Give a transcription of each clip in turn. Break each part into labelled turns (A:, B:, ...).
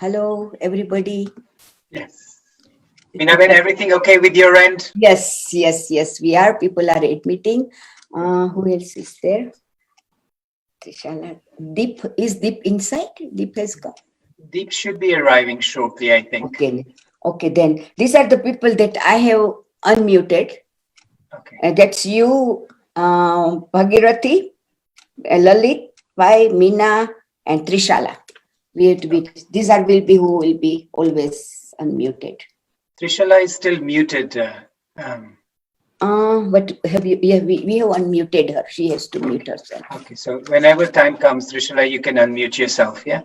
A: Hello, everybody.
B: Yes. Mina, everything okay with your end?
A: Yes. We are. People are admitting. Who else is there? Trishala. Deep. Is Deep inside? Deep has come.
B: Deep should be arriving shortly, I think.
A: Okay, then. These are the people that I have unmuted.
B: Okay.
A: That's you, Bhagirathi, Lalit, Mina, and Trishala. We have to be. These are will be who will be always unmuted.
B: Trishala is still muted.
A: But we have unmuted her. She has to mute herself.
B: Okay, so whenever time comes, Trishala, you can unmute yourself, yeah?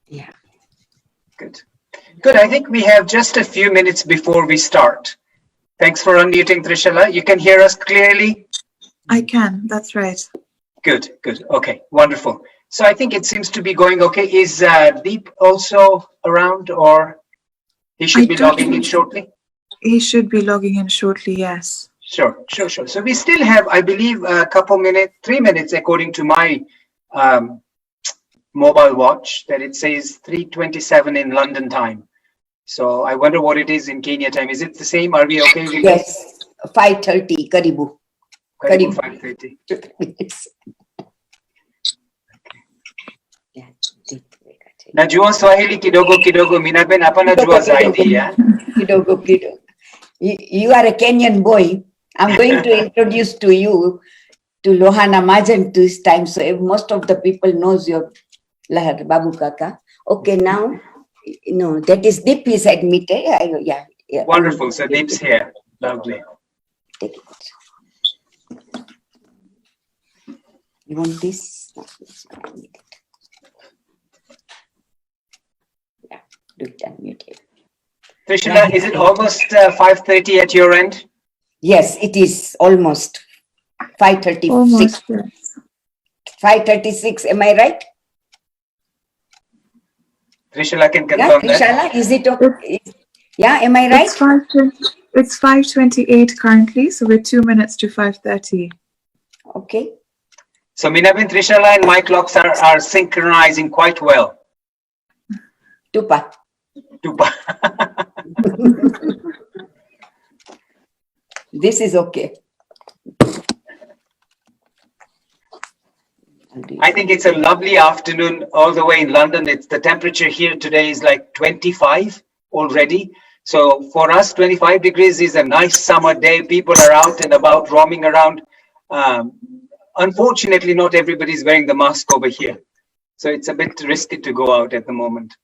A: Yeah.
B: Good. I think we have just a few minutes before we start. Thanks for unmuting, Trishala. You can hear us clearly?
C: I can, that's right.
B: Good. Okay, wonderful. So I think it seems to be going okay. Is Deep also around, or he should be logging in shortly?
C: He should be logging in shortly, yes.
B: Sure. So we still have, I believe, a couple minutes, 3 minutes, according to my mobile watch, that it says 3:27 in London time. So I wonder what it is in Kenya time. Is it the same? Are we okay with
A: Yes, 5:30, Karibu.
B: 5:30. Najua Swahili kidogo, Mina Ben hapa najua zaidi, yeah?
A: Kidogo. You are a Kenyan boy. I'm going to introduce to you to Lohana Majan this time. So most of the people knows your Lahar Babu Kaka. Okay, now, that is Deep is admitted. Yeah.
B: Wonderful. So Deep's here. Lovely.
A: Take it. You want this? No, I need it. Yeah, do it unmuted.
B: Trishala, is it almost 5:30 at your end?
A: Yes, it is almost 5:36.
C: Almost, yes.
A: 5:36, am I right?
B: Trishala can confirm that.
A: Trishala, is it okay? Yeah, am I right?
C: It's 5:28 currently, so we're 2 minutes to 5:30.
A: Okay.
B: So Mina bin, Trishala and my clocks are synchronizing quite well.
A: Tupa. This is okay.
B: I think it's a lovely afternoon all the way in London. The temperature here today is like 25 already. So for us, 25 degrees is a nice summer day. People are out and about, roaming around. Unfortunately, not everybody is wearing the mask over here. So it's a bit risky to go out at the moment.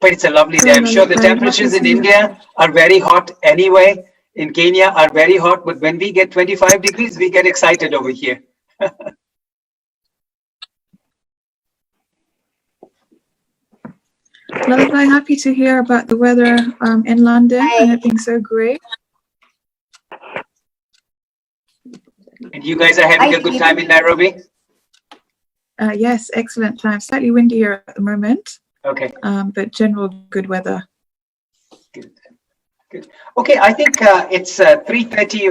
B: But it's a lovely day. I'm sure the temperatures in India are very hot anyway. In Kenya are very hot, but when we get 25 degrees, we get excited over here.
C: Lalit, I'm happy to hear about the weather in London and it being so great.
B: And you guys are having a good time in Nairobi?
C: Yes, excellent time. Slightly windy here at the moment.
B: Okay.
C: But general good weather.
B: Good. Okay, I think it's 3:30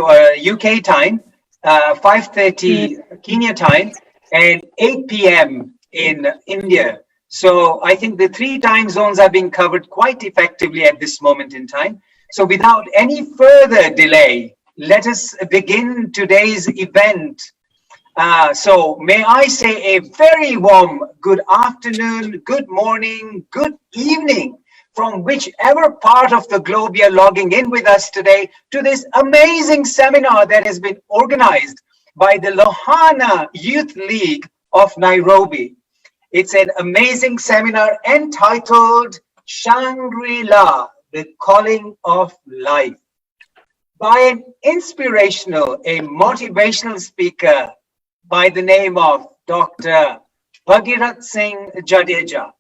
B: UK time, 5:30 Kenya time, and 8 p.m. in India. So I think the 3 time zones are being covered quite effectively at this moment in time. So without any further delay, let us begin today's event. So may I say a very warm good afternoon, good morning, good evening from whichever part of the globe you're logging in with us today to this amazing seminar that has been organized by the Lohana Youth League of Nairobi. It's an amazing seminar entitled Shangree Laa, the Calling of Life, by an inspirational, a motivational speaker by the name of Dr. Bhagirathsinh Jadeja.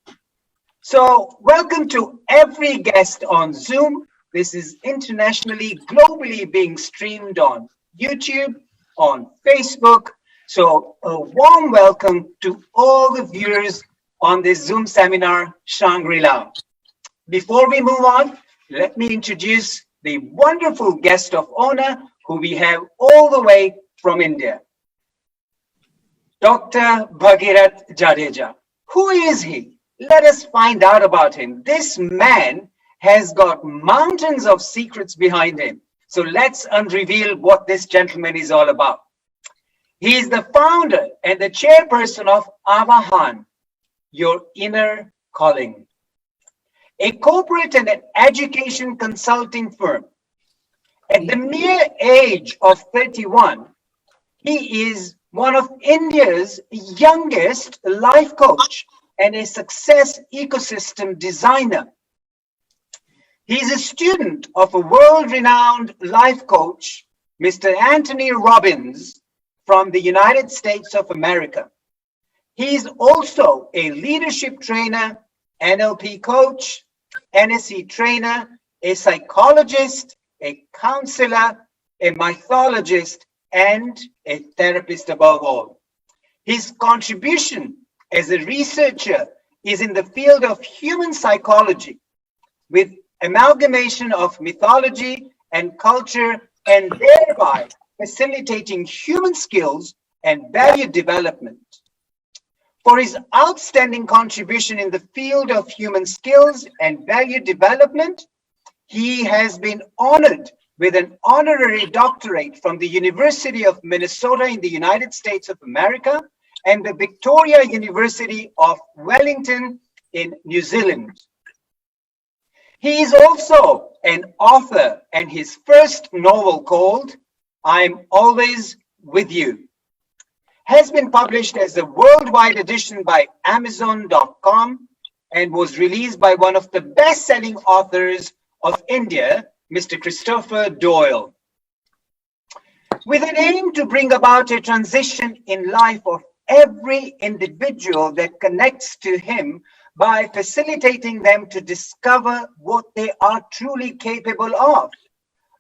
B: So welcome to every guest on Zoom. This is internationally, globally being streamed on YouTube, on Facebook. So a warm welcome to all the viewers on this Zoom seminar, Shangree Laa. Before we move on, let me introduce the wonderful guest of honor who we have all the way from India. Dr. Bhagirathsinh Jadeja. Who is he? Let us find out about him. This man has got mountains of secrets behind him. So let's unreveal what this gentleman is all about. He is the founder and the chairperson of Avahan, Your Inner Calling, a corporate and an education consulting firm. At the mere age of 31, he is one of India's youngest life coach and a success ecosystem designer. He's a student of a world-renowned life coach, Mr. Anthony Robbins, from the United States of America. He's also a leadership trainer, NLP coach, NSE trainer, a psychologist, a counselor, a mythologist, and a therapist above all. His contribution as a researcher is in the field of human psychology, with amalgamation of mythology and culture, and thereby facilitating human skills and value development. For his outstanding contribution in the field of human skills and value development, he has been honored with an honorary doctorate from the University of Minnesota in the United States of America and the Victoria University of Wellington in New Zealand. He is also an author, and his first novel, called I'm Always With You, has been published as a worldwide edition by Amazon.com and was released by one of the best-selling authors of India, Mr. Christopher Doyle. With an aim to bring about a transition in life of every individual that connects to him by facilitating them to discover what they are truly capable of,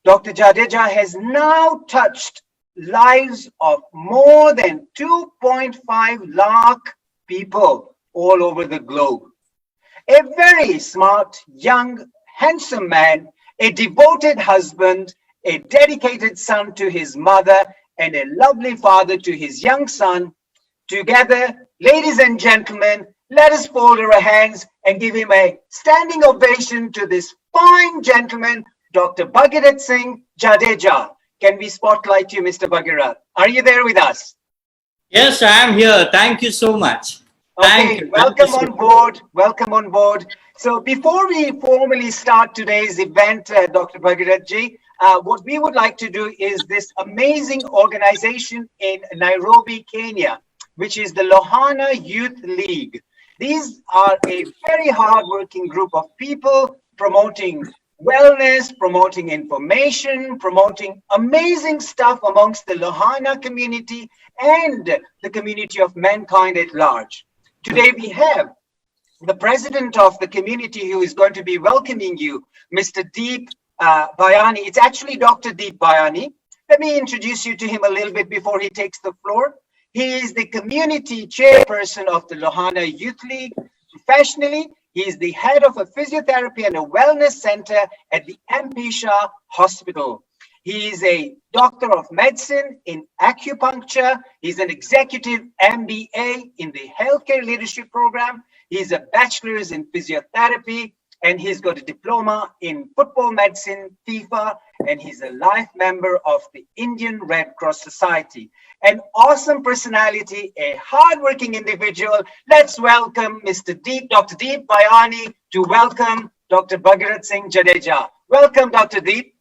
B: Dr. Jadeja has now touched lives of more than 2.5 lakh people all over the globe. A very smart, young, handsome man, a devoted husband, a dedicated son to his mother, and a lovely father to his young son. Together, ladies and gentlemen, let us fold our hands and give him a standing ovation to this fine gentleman, Dr. Bhagirathsinh Jadeja. Can we spotlight you, Mr. Bhagirath? Are you there with us?
D: Yes, I am here. Thank you so much.
B: Okay, welcome on board. Welcome on board. So before we formally start today's event, Dr. Bhagirathji, what we would like to do is this amazing organization in Nairobi, Kenya, which is the Lohana Youth League. These are a very hardworking group of people promoting wellness, promoting information, promoting amazing stuff amongst the Lohana community and the community of mankind at large. Today we have the president of the community who is going to be welcoming you, Mr. Deep Bhayani. It's actually Dr. Deep Bhayani. Let me introduce you to him a little bit before he takes the floor. He is the community chairperson of the Lohana Youth League. Professionally, he is the head of a physiotherapy and a wellness center at the Ampisha Hospital. He is a doctor of medicine in acupuncture. He's an executive MBA in the healthcare leadership program. He's a bachelor's in physiotherapy, and he's got a diploma in football medicine, FIFA, and he's a life member of the Indian Red Cross Society. An awesome personality, a hardworking individual. Let's welcome Mr. Deep, Dr. Deep Bhayani, to welcome Dr. Bhagirathsinh Jadeja. Welcome, Dr. Deep.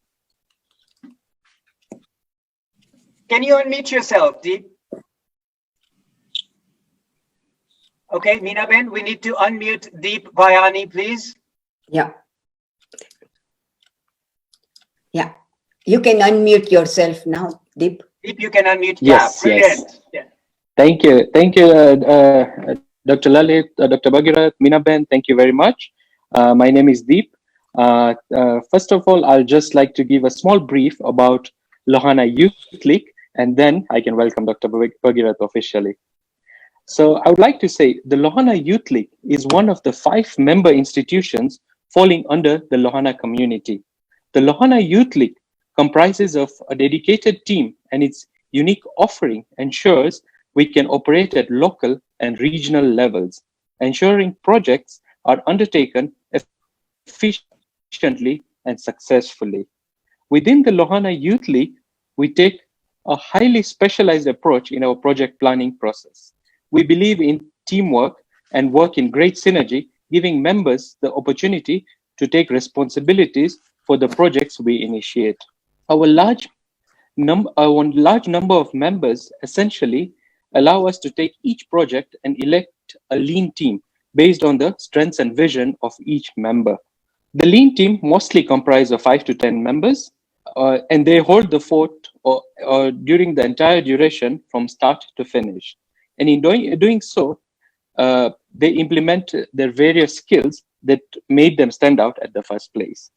B: Can you unmute yourself, Deep? Okay, Mina Ben, we need to unmute Deep Bhayani, please.
A: Yeah. Yeah. You can unmute yourself now, Deep.
B: Deep, you can unmute.
E: Yes,
B: yeah,
E: yes.
B: Yeah.
E: Thank you. Thank you, Dr. Lalit, Dr. Bhagirath, Mina Ben, thank you very much. My name is Deep. First of all, I'll just like to give a small brief about Lohana Youth League, and then I can welcome Dr. Bhagirath officially. So I would like to say the Lohana Youth League is one of the 5 member institutions falling under the Lohana community. The Lohana Youth League comprises of a dedicated team, and its unique offering ensures we can operate at local and regional levels. ensuring projects are undertaken efficiently and successfully. Within the Lohana Youth League, we take a highly specialized approach in our project planning process. We believe in teamwork and work in great synergy, giving members the opportunity to take responsibilities for the projects we initiate. Our large number of members essentially allow us to take each project and elect a lean team based on the strengths and vision of each member. The lean team mostly comprise of 5 to 10 members, and they hold the fort during the entire duration from start to finish. And in doing so, they implement their various skills that made them stand out at the first place.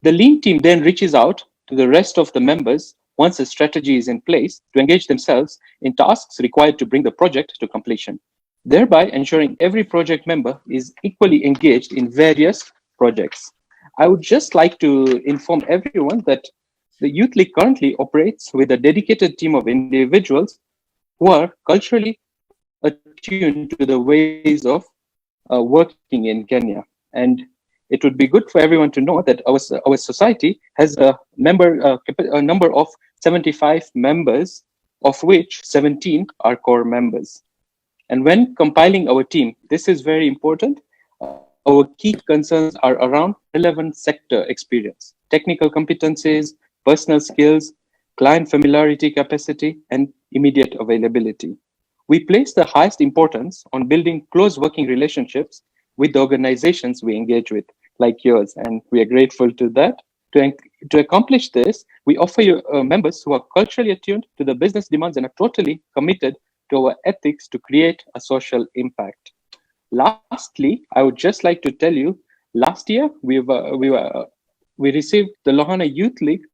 E: The lean team then reaches out to the rest of the members once a strategy is in place to engage themselves in tasks required to bring the project to completion, thereby ensuring every project member is equally engaged in various projects. I would just like to inform everyone that the Youth League currently operates with a dedicated team of individuals who are culturally attuned to the ways of working in Kenya. And it would be good for everyone to know that our society has a number of 75 members, of which 17 are core members. And when compiling our team, this is very important. Our key concerns are around relevant sector experience, technical competencies, personal skills, client familiarity capacity, and immediate availability. We place the highest importance on building close working relationships with the organizations we engage with, like yours, and we are grateful to that. To accomplish this, we offer you members who are culturally attuned to the business demands and are totally committed to our ethics to create a social impact. Lastly, I would just like to tell you, last year we received the Lohana Youth League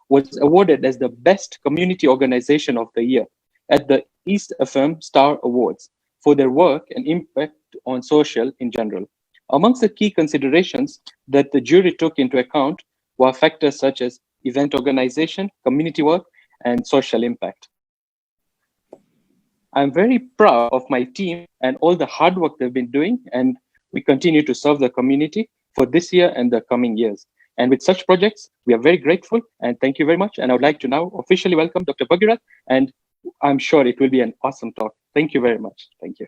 E: was awarded as the best community organization of the year at the East FM Star Awards for their work and impact on social in general. Amongst the key considerations that the jury took into account were factors such as event organization, community work, and social impact. I'm very proud of my team and all the hard work they've been doing, and we continue to serve the community for this year and the coming years. And with such projects, we are very grateful, and thank you very much. And I would like to now officially welcome Dr. Bhagirath, and I'm sure it will be an awesome talk. Thank you very much. Thank you.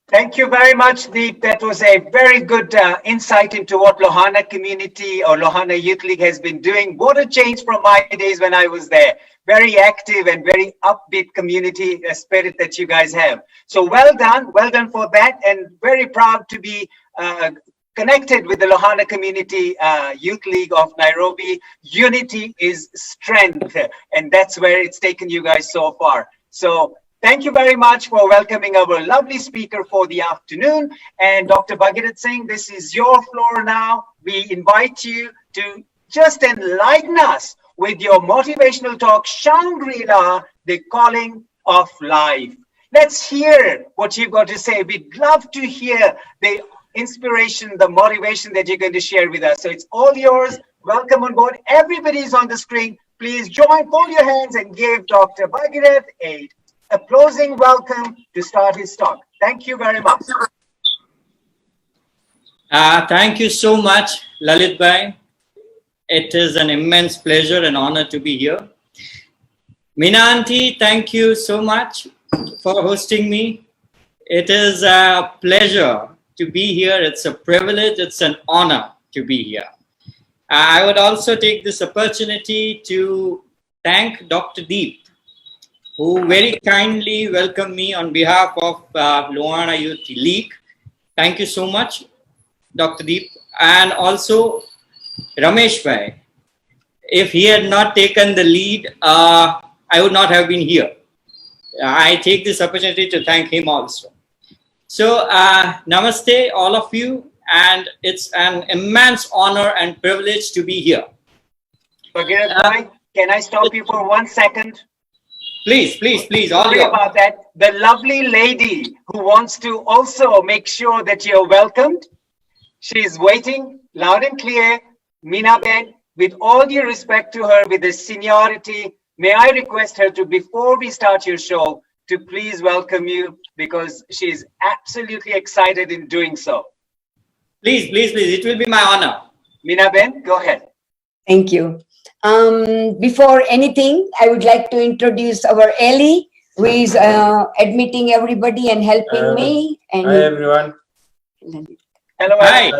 B: Thank you very much, Deep. That was a very good insight into what Lohana community or Lohana Youth League has been doing. What a change from my days when I was there. Very active and very upbeat community spirit that you guys have. So well done for that, and very proud to be connected with the Lohana Community Youth League of Nairobi. Unity is strength, and that's where it's taken you guys so far. So thank you very much for welcoming our lovely speaker for the afternoon. And Dr. Bhagirathsinh, this is your floor now. We invite you to just enlighten us with your motivational talk, Shangree Laa, the calling of life. Let's hear what you've got to say. We'd love to hear the inspiration, the motivation that you're going to share with us. So it's all yours. Welcome on board. Everybody's on the screen. Please fold your hands and give Dr. Bhagirath a closing welcome to start his talk. Thank you very much.
D: Thank you so much, Lalit Bhai. It is an immense pleasure and honor to be here. Mina Auntie, thank you so much for hosting me. It is a pleasure to be here. It's a privilege. It's an honor to be here. I would also take this opportunity to thank Dr. Deep, who very kindly welcomed me on behalf of Lohana Youth League. Thank you so much, Dr. Deep. And also Ramesh Bhai. If he had not taken the lead, I would not have been here. I take this opportunity to thank him also. So namaste, all of you. And it's an immense honor and privilege to be here.
B: Bhagirath Bhai, can I stop you for 1 second?
D: Please, please, please.
B: Sorry about that. The lovely lady who wants to also make sure that you're welcomed. She's waiting loud and clear. Mina Ben, with all due respect to her, with the seniority, may I request her to, before we start your show, to please welcome you because she's absolutely excited in doing so.
D: Please, please, please. It will be my honor.
B: Mina Ben, go ahead.
A: Thank you. Before anything, I would like to introduce our Ellie, who is admitting everybody and helping me. And
F: hi everyone.
B: Hello,
D: Hi.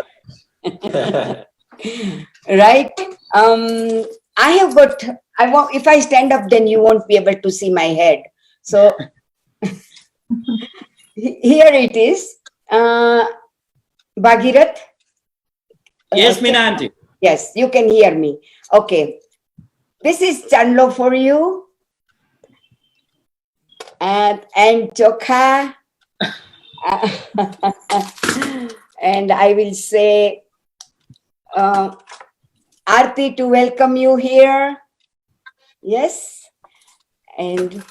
A: Right. I have got. I want. If I stand up, then you won't be able to see my head. So here it is. Bhagirath.
D: Yes, Mina auntie.
A: Yes, you can hear me. Okay. This is Chanlo for you. And Chokha. And I will say Aarti to welcome you here. Yes. And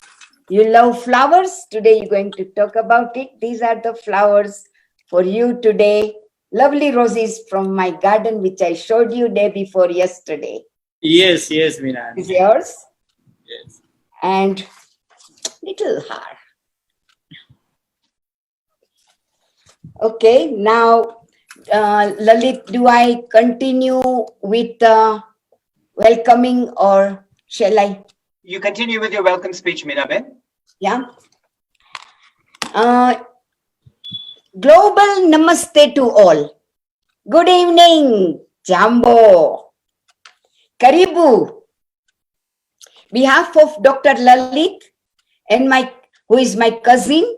A: you love flowers. Today you're going to talk about it. These are the flowers for you today. Lovely roses from my garden, which I showed you day before yesterday.
D: Yes, yes, Mina
A: Is
D: auntie.
A: yours?
D: Yes.
A: And little heart. Okay, now Lalit, do I continue with welcoming or shall I?
B: You continue with your welcome speech, Mina Ben.
A: Yeah. Global namaste to all. Good evening, Jambo. Karibu. Behalf of Dr. Lalit and who is my cousin,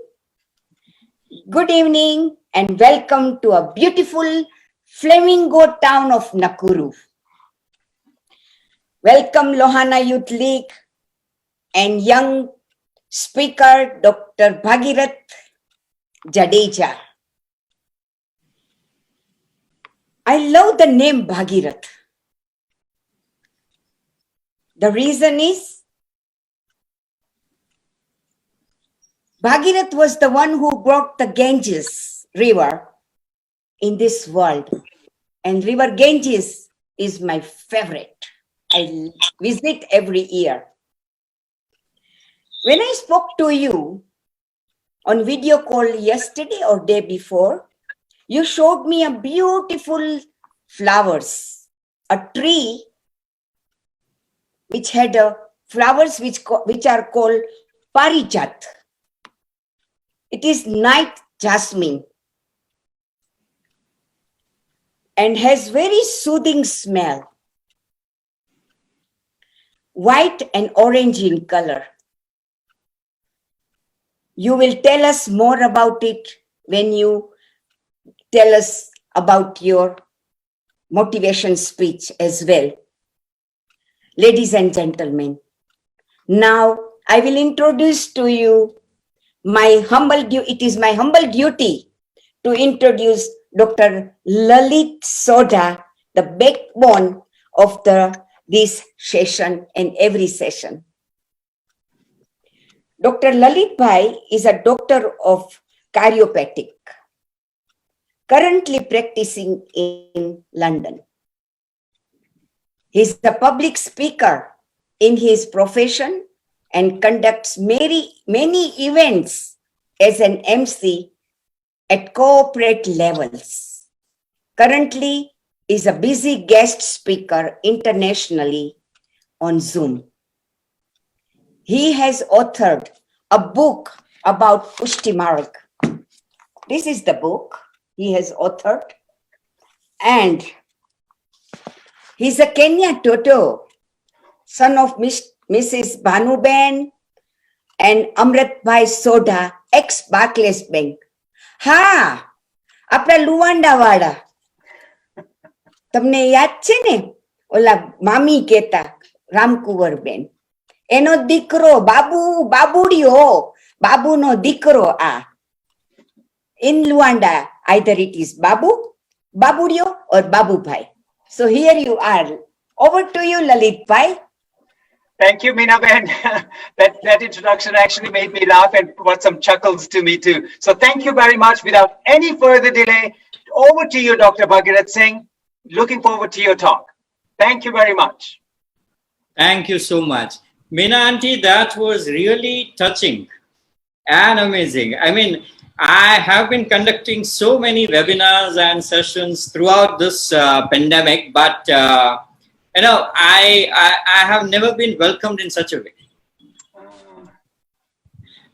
A: good evening and welcome to a beautiful flamingo town of Nakuru. Welcome Lohana Youth League and young speaker Dr. Bhagirathsinh Jadeja. I love the name Bhagirath. The reason is Bhagirath was the one who brought the Ganges river in this world. And river Ganges is my favorite. I visit every year. When I spoke to you on video call yesterday or day before, you showed me a beautiful flowers, a tree which had flowers which are called parijat. It is night jasmine and has very soothing smell, white and orange in color. You will tell us more about it when you tell us about your motivation speech as well. Ladies and gentlemen, now I will introduce to you it is my humble duty to introduce Dr. Lalit Sodha, the backbone of this session and every session. Dr. Lalit Bhai is a doctor of chiropractic, currently practicing in London. He is a public speaker in his profession and conducts many events as an MC at corporate levels. Currently is a busy guest speaker internationally on Zoom. He has authored a book about Pushti Marg. This is the book he has authored. And he's a Kenya Toto, son of Mrs. Bhanuben and Amrit Bhai Sodha, ex-Barclays Bank. હા, આપણા લુવાંડાવાળા. તમને યાદ છે ને? ઓલા મામી કહેતા, રામકુંવર બેન. એનો દીકરો, બાબુડિયો, બાબુનો દીકરો આ. In Luanda, either it is Babudio or Babubhai. So here you are. Over to you, Lalit Bhai.
B: Thank you, Mina Ben. that introduction actually made me laugh and brought some chuckles to me too. So thank you very much. Without any further delay, over to you, Dr. Bhagirathsinh. Looking forward to your talk. Thank you very much.
D: Thank you so much. Mina auntie, that was really touching. and amazing. I mean, I have been conducting so many webinars and sessions throughout this pandemic, but you know, I have never been welcomed in such a way.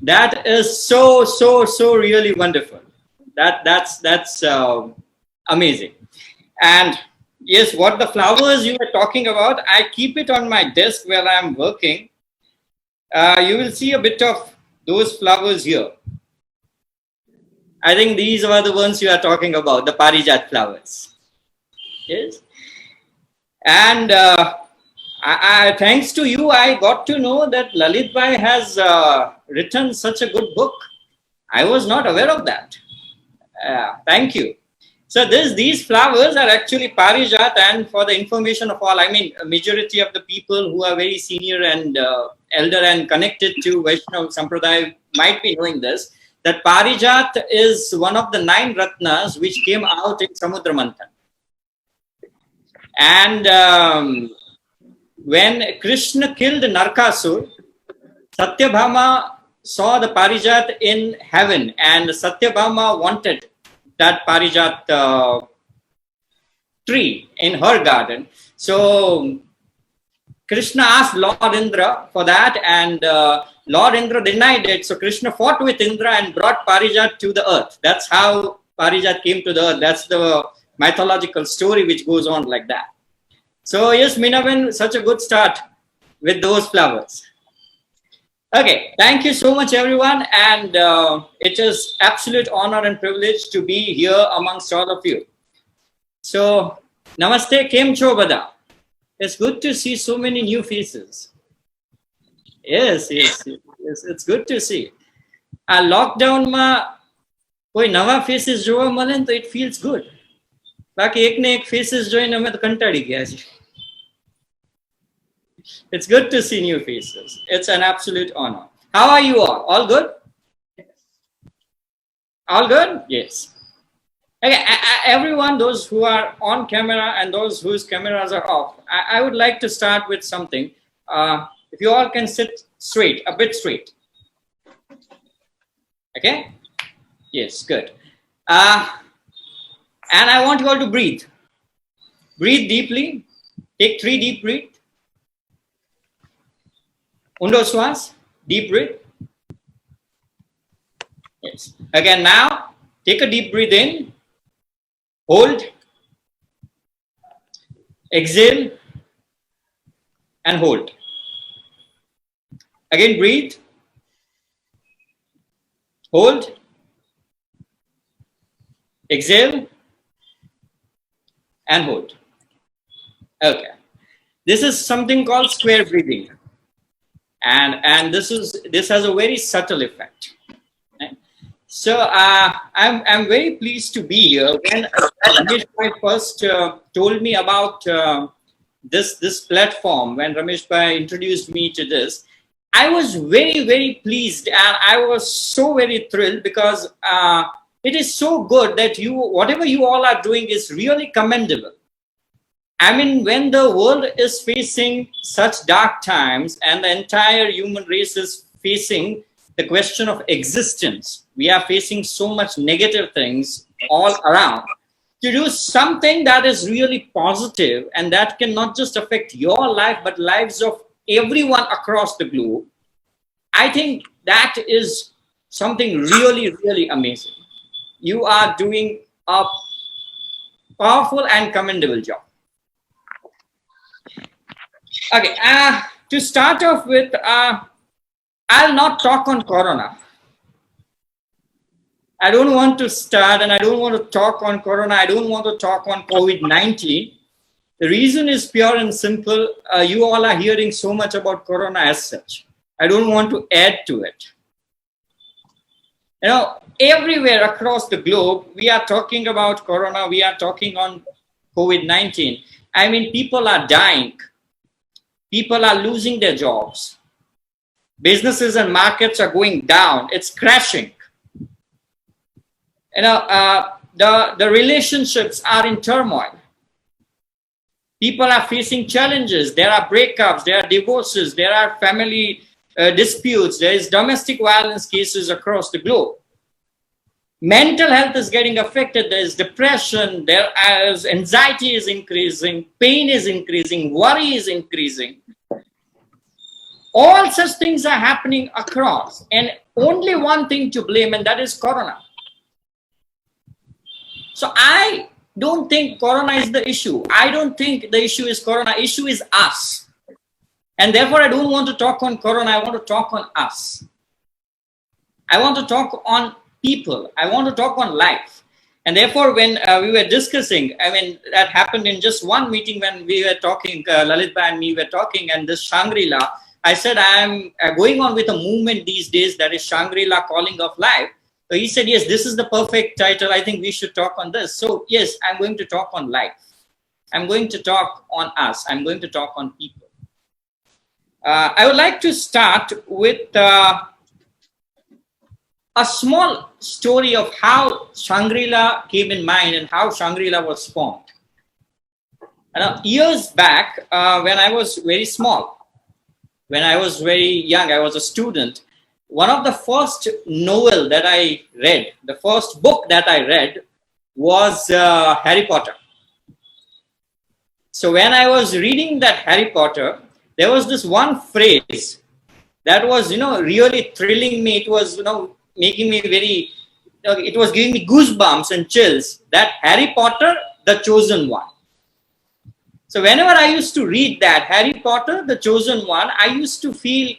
D: That is so really wonderful. That's amazing. And yes, what the flowers you were talking about, I keep it on my desk where I'm working. You will see a bit of those flowers here. I think these are the ones you are talking about, the Parijat flowers. Yes. And thanks to you, I got to know that Lalit Bhai has written such a good book. I was not aware of that. Thank you. So these flowers are actually Parijat, and for the information of all, I mean, a majority of the people who are very senior and elder and connected to Vaishnava Sampradaya might be knowing this, that Parijat is one of the 9 Ratnas which came out in Samudra Manthan. And when Krishna killed Narkasur, Satyabhama saw the Parijat in heaven, and Satyabhama wanted that Parijat tree in her garden. So Krishna asked Lord Indra for that, and Lord Indra denied it. So Krishna fought with Indra and brought Parijat to the earth. That's how Parijat came to the earth. That's the mythological story which goes on like that. So yes, Minaben, such a good start with those flowers. Okay, thank you so much, everyone. And it is absolute honor and privilege to be here amongst all of you. So, namaste, kem cho bada. It's good to see so many new faces. Yes, it's good to see. Lockdown ma koi nawa faces jowa male to it feels good. Baki ek ne ek faces join hame to kantadi gaya ji. It's good to see new faces. It's an absolute honor. How are you all? All good? All good? Yes. Okay, everyone, those who are on camera and those whose cameras are off, I would like to start with something. If you all can sit straight, a bit straight. Okay? Yes, good. And I want you all to breathe. Breathe deeply. Take 3 deep breaths. Undo Swas, deep breath. Yes. Again, now take a deep breath in. Hold. Exhale. And hold. Again, breathe. Hold. Exhale. And hold. Okay. This is something called square breathing. And this has a very subtle effect. Right? So I'm very pleased to be here. When Ramesh Bhai first told me about this platform, when Ramesh Bhai introduced me to this, I was very pleased, and I was so very thrilled, because it is so good that whatever you all are doing is really commendable. I mean, when the world is facing such dark times and the entire human race is facing the question of existence, we are facing so much negative things all around. To do something that is really positive and that can not just affect your life, but lives of everyone across the globe, I think that is something really amazing. You are doing a powerful and commendable job. Okay, to start off with, I'll not talk on Corona. I don't want to start, and I don't want to talk on Corona. I don't want to talk on COVID-19. The reason is pure and simple. You all are hearing so much about Corona as such. I don't want to add to it. You know, everywhere across the globe, we are talking about Corona. We are talking on COVID-19. I mean, people are dying. People are losing their jobs. Businesses and markets are going down. It's crashing. You know, the relationships are in turmoil. People are facing challenges. There are breakups. There are divorces. There are family disputes, there is domestic violence cases across the globe. Mental health is getting affected. There is depression, there is anxiety is increasing, pain is increasing, worry is increasing. All such things are happening across, and only one thing to blame, and that is Corona. So I don't think Corona is the issue. I don't think the issue is Corona. Issue is us. And therefore, I don't want to talk on Corona. I want to talk on us. I want to talk on people. I want to talk on life. And therefore, when we were discussing, I mean, that happened in just one meeting when we were talking, Lalit and me were talking, and this Shangree Laa, I said, I'm going on with a movement these days that is Shangree Laa Calling of Life. So he said, yes, this is the perfect title. I think we should talk on this. So yes, I'm going to talk on life. I'm going to talk on us. I'm going to talk on people. I would like to start with a small story of how Shangree Laa came in mind and how Shangree Laa was formed. Years back, when I was very small, when I was very young, I was a student. One of the first novel that I read, the first book that I read was Harry Potter. So when I was reading that Harry Potter, there was this one phrase that was, really thrilling me. It was, making me very, it was giving me goosebumps and chills, that Harry Potter, the chosen one. So whenever I used to read that Harry Potter, the chosen one, I used to feel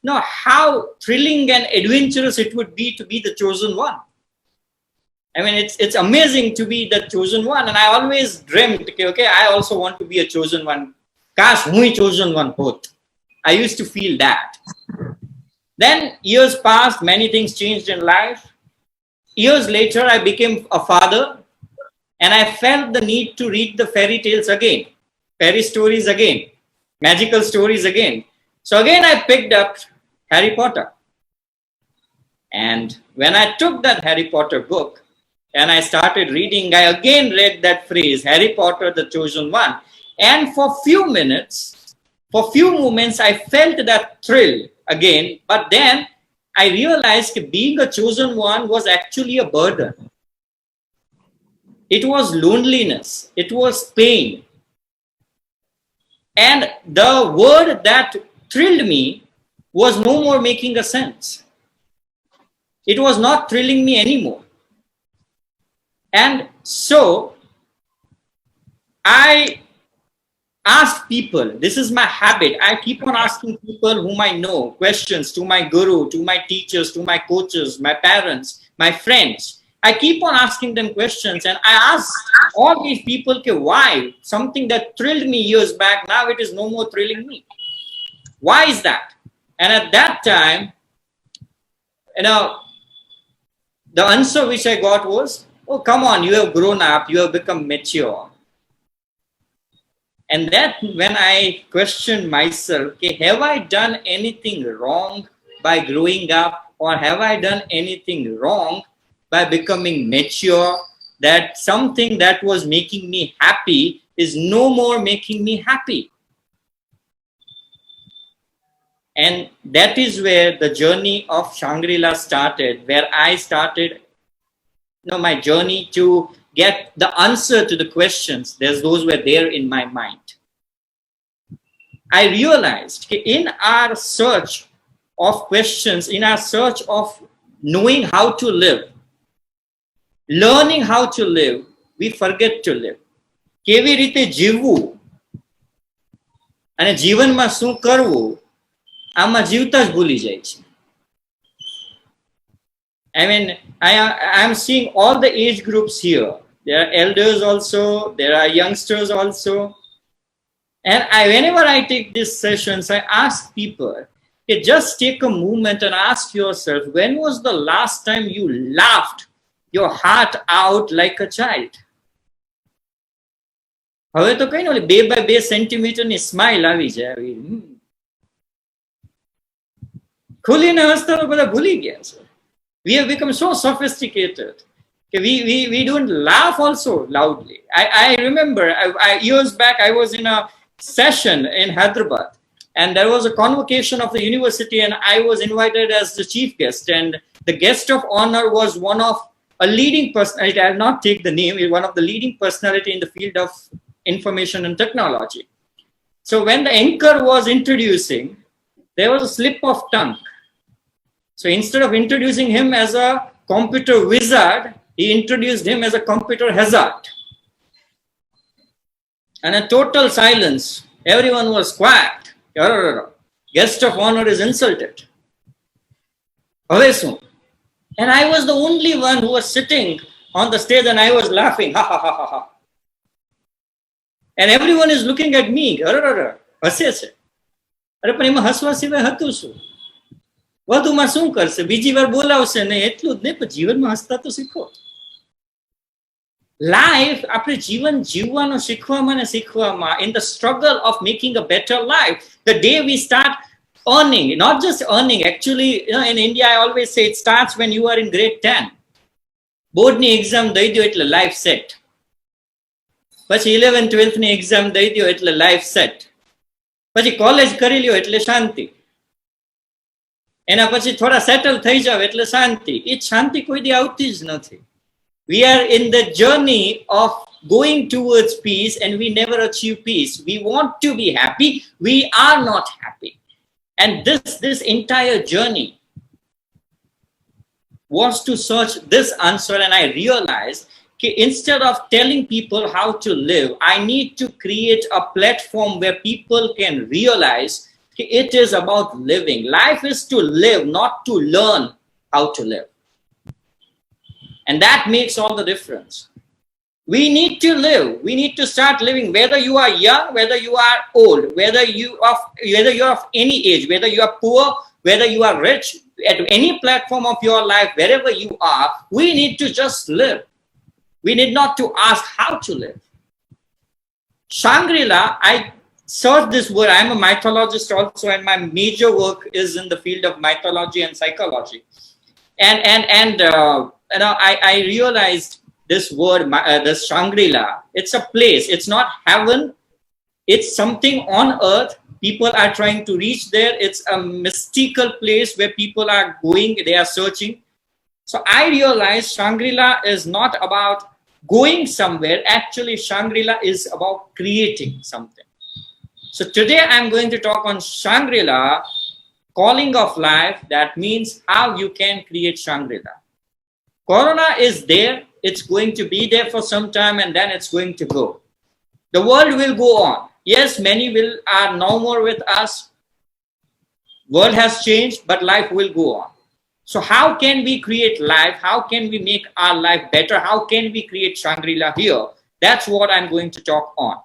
D: how thrilling and adventurous it would be to be the chosen one. I mean, it's amazing to be the chosen one. And I always dreamt, okay, I also want to be a chosen one. Kash, hui chosen one both. I used to feel that. Then years passed, many things changed in life. Years later, I became a father, and I felt the need to read the fairy tales again, fairy stories again, magical stories again. So again, I picked up Harry Potter. And when I took that Harry Potter book and I started reading, I again read that phrase, Harry Potter, the chosen one. And for few minutes, for few moments, I felt that thrill again. But then I realized being a chosen one was actually a burden. It was loneliness. It was pain. And the word that thrilled me was no more making a sense. It was not thrilling me anymore. And so I asked people, this is my habit. I keep on asking people whom I know questions, to my guru, to my teachers, to my coaches, my parents, my friends. I keep on asking them questions, and I asked all these people, okay, why? Something that thrilled me years back, now it is no more thrilling me. Why is that? And at that time, the answer which I got was, oh, come on, you have grown up, you have become mature. And that when I questioned myself, okay, have I done anything wrong by growing up, or have I done anything wrong by becoming mature, that something that was making me happy is no more making me happy? And that is where the journey of Shangree Laa started, where I started my journey to get the answer to the questions. Those were there in my mind. I realized in our search of questions, in our search of knowing how to live, learning how to live, we forget to live. કેવી રીતે જીવવું અને જીવનમાં શું કરવું, આમાં જીવતા જ ભૂલી જાય છે. I mean, I am seeing all the age groups here. There are elders also, there are youngsters also. And whenever I take these sessions, I ask people, okay, just take a moment and ask yourself, when was the last time you laughed your heart out like a child? હવે તો કઈ ને 2 by 2 સેન્ટીમીટરની smile આવી જાય, ખુલીને હસતા તો બધા ભૂલી ગયા છે. We have become so sophisticated. We don't laugh also loudly. I remember years back, I was in a session in Hyderabad, And there was a convocation of the university, and I was invited as the chief guest. And the guest of honor was one of a leading personality. I'll not take the name. One of the leading personality in the field of information and technology. So when the anchor was introducing, there was a slip of tongue. So instead of introducing him as a computer wizard, he introduced him as a computer hazard. And a total silence. Everyone was quiet. Guest of honor is insulted. And I was the only one who was sitting on the stage, and I was laughing. Ha ha ha ha ha. And everyone is looking at me. વધુમાં શું કરશે? બીજી વાર બોલાવશે ને એટલું જ નહીં, પણ જીવનમાં હસતા તો શીખો. લાઈફ આપણે જીવન જીવવાનું શીખવામાં ને શીખવામાં, in the struggle of making a better life, the day we start earning, not just earning, actually, in India I always say it starts when you are in grade 10. બોર્ડની એક્ઝામ દઈ દો એટલે લાઈફ સેટ. પછી 11th 12th ની exam દઈ દો એટલે life set. પછી કોલેજ કરી લ્યો એટલે શાંતિ. એના પછી થોડા સેટલ થઈ જાવ એટલે શાંતિ. એ શાંતિ કોઈ દી આવતી જ નથી. We are in the journey of going towards peace, and we never achieve peace. We want to be happy. We are not happy. And this entire journey was to search this answer. And I realized that instead of telling people how to live, I need to create a platform where people can realize it is about living. Life is to live, not to learn how to live. And that makes all the difference. We need to live. We need to start living, whether you are young, whether you are old, whether you're of any age, whether you are poor, whether you are rich, at any platform of your life, wherever you are, we need to just live. We need not to ask how to live. Shangree Laa, I searched this word. I'm a mythologist also, and my major work is in the field of mythology and psychology. And I realized this word, this Shangree Laa, it's a place. It's not heaven. It's something on earth. People are trying to reach there. It's a mystical place where people are going. They are searching. So I realized Shangree Laa is not about going somewhere. Actually, Shangree Laa is about creating something. So today I'm going to talk on Shangree Laa, calling of life. That means how you can create Shangree Laa. Corona is there. It's going to be there for some time, and then it's going to go. The world will go on. Yes, many are no more with us. World has changed, but life will go on. So how can we create life? How can we make our life better? How can we create Shangree Laa here? That's what I'm going to talk on.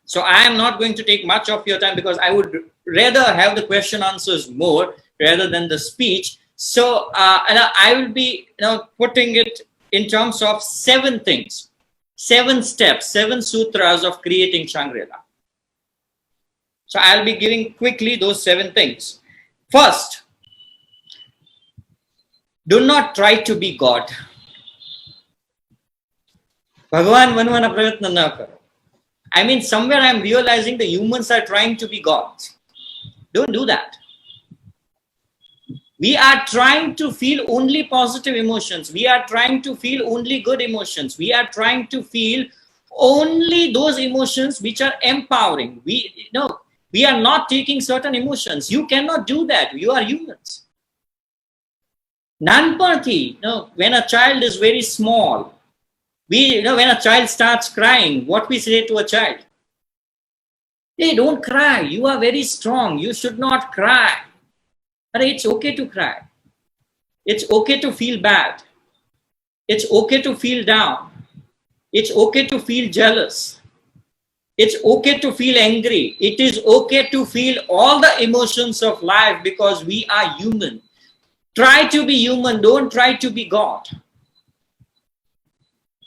D: So I am not going to take much of your time, because I would rather have the question answers more rather than the speech. So and I will be putting it in terms of 7 things, 7 steps, 7 sutras of creating Shangree Laa. So I'll be giving quickly those 7 things. First, do not try to be God. Bhagwan banwana prayatna na karo. I mean, somewhere I'm realizing the humans are trying to be gods. Don't do that. We are trying to feel only positive emotions. We are trying to feel only good emotions. We are trying to feel only those emotions which are empowering. We are not taking certain emotions. You cannot do that. You are humans. Nanparthi, when a child is very small, when a child starts crying, what we say to a child? Hey, don't cry. You are very strong. You should not cry. It's okay to cry. It's okay to feel bad. It's okay to feel down. It's okay to feel jealous. It's okay to feel angry. It is okay to feel all the emotions of life, because we are human. Try to be human. Don't try to be God.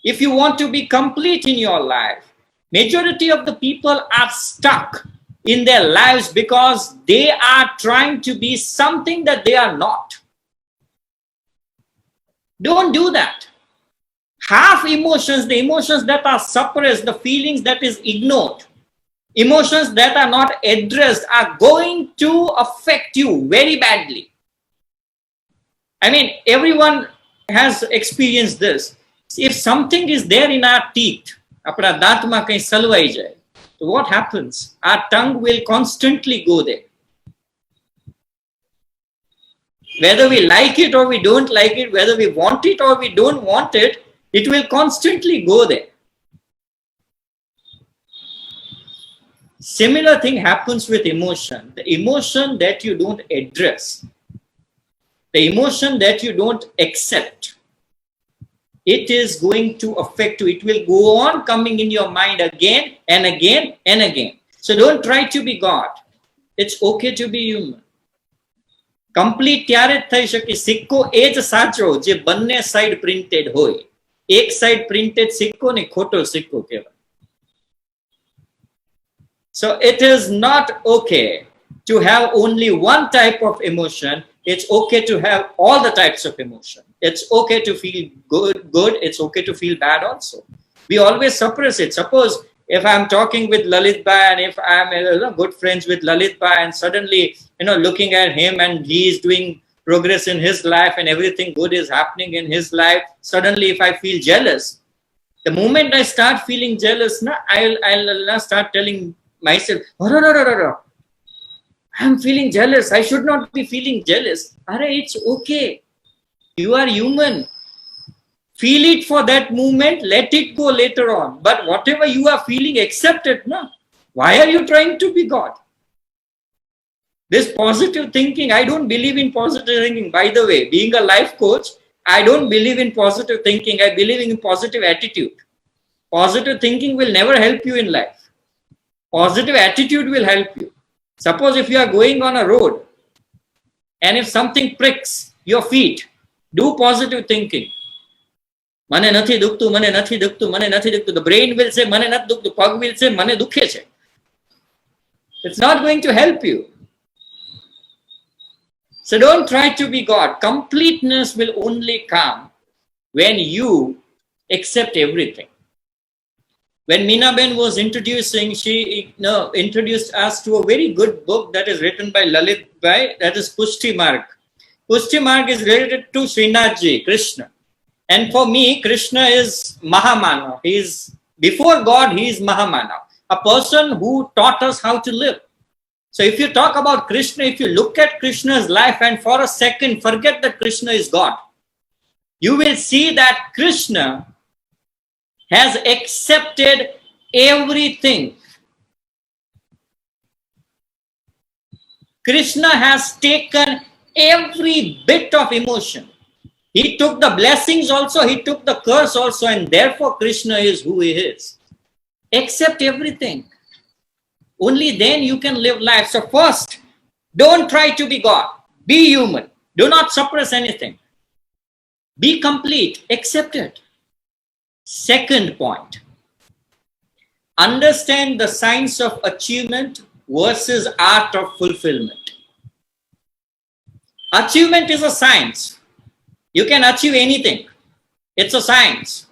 D: If you want to be complete in your life, majority of the people are stuck in their lives because they are trying to be something that they are not. Don't do that. Half emotions, the emotions that are suppressed, the feelings that is ignored, Emotions that are not addressed are going to affect you very badly. I mean, everyone has experienced this. If something is there in our teeth, apna daantma kahin salwai jai, so what happens? Our tongue will constantly go there. Whether we like it or we don't like it, whether we want it or we don't want it, it will constantly go there. Similar thing happens with emotion. The emotion that you don't address, the emotion that you don't accept, it is going to affect you. It will go on coming in your mind again and again and again. So don't try to be God. It's okay to be human. Complete ત્યારે જ થઈ શકે. સિક્કો એ જ સાચો જે બંને side printed હોય. એક સાઈડ પ્રિન્ટેડ સિક્કો ને ખોટો સિક્કો કહેવાય. So it is not okay to have only one type of emotion. It's okay to have all the types of emotion. It's okay to feel good. It's okay to feel bad also. We always suppress it. Suppose if I'm talking with Lalit Bhai and if I'm good friends with Lalit Bhai and suddenly, looking at him and he is doing progress in his life and everything good is happening in his life, suddenly if I feel jealous, the moment I start feeling jealous, I'll start telling myself, oh, no. I'm feeling jealous. I should not be feeling jealous. It's okay. You are human. Feel it for that moment. Let it go later on. But whatever you are feeling, accept it. No? Why are you trying to be God? This positive thinking, I don't believe in positive thinking. By the way, being a life coach, I don't believe in positive thinking. I believe in positive attitude. Positive thinking will never help you in life. Positive attitude will help you. Suppose if you are going on a road and if something pricks your feet, do positive thinking. Mane nathi duktu, mane nathi duktu, mane nathi duktu. The brain will say, mane nathi duktu. Pag will say, mane dukhe che. It's not going to help you. So don't try to be God. Completeness will only come when you accept everything. When Mina Ben was introducing, she introduced us to a very good book that is written by Lalit Bhai, that is Pushti Marg. Pushti Marg is related to Srinathji, Krishna. And for me, Krishna is Mahamana. Before God, he is Mahamana, a person who taught us how to live. So if you talk about Krishna, if you look at Krishna's life and for a second forget that Krishna is God, you will see that Krishna has accepted everything. Krishna has taken every bit of emotion. He took the blessings also, he took the curse also, and therefore Krishna is who he is. Accept everything. Only then you can live life. So first, don't try to be God. Be human. Do not suppress anything. Be complete. Accept it. Second point, understand the science of achievement versus art of fulfillment. Achievement is a science. You can achieve anything. It's a science.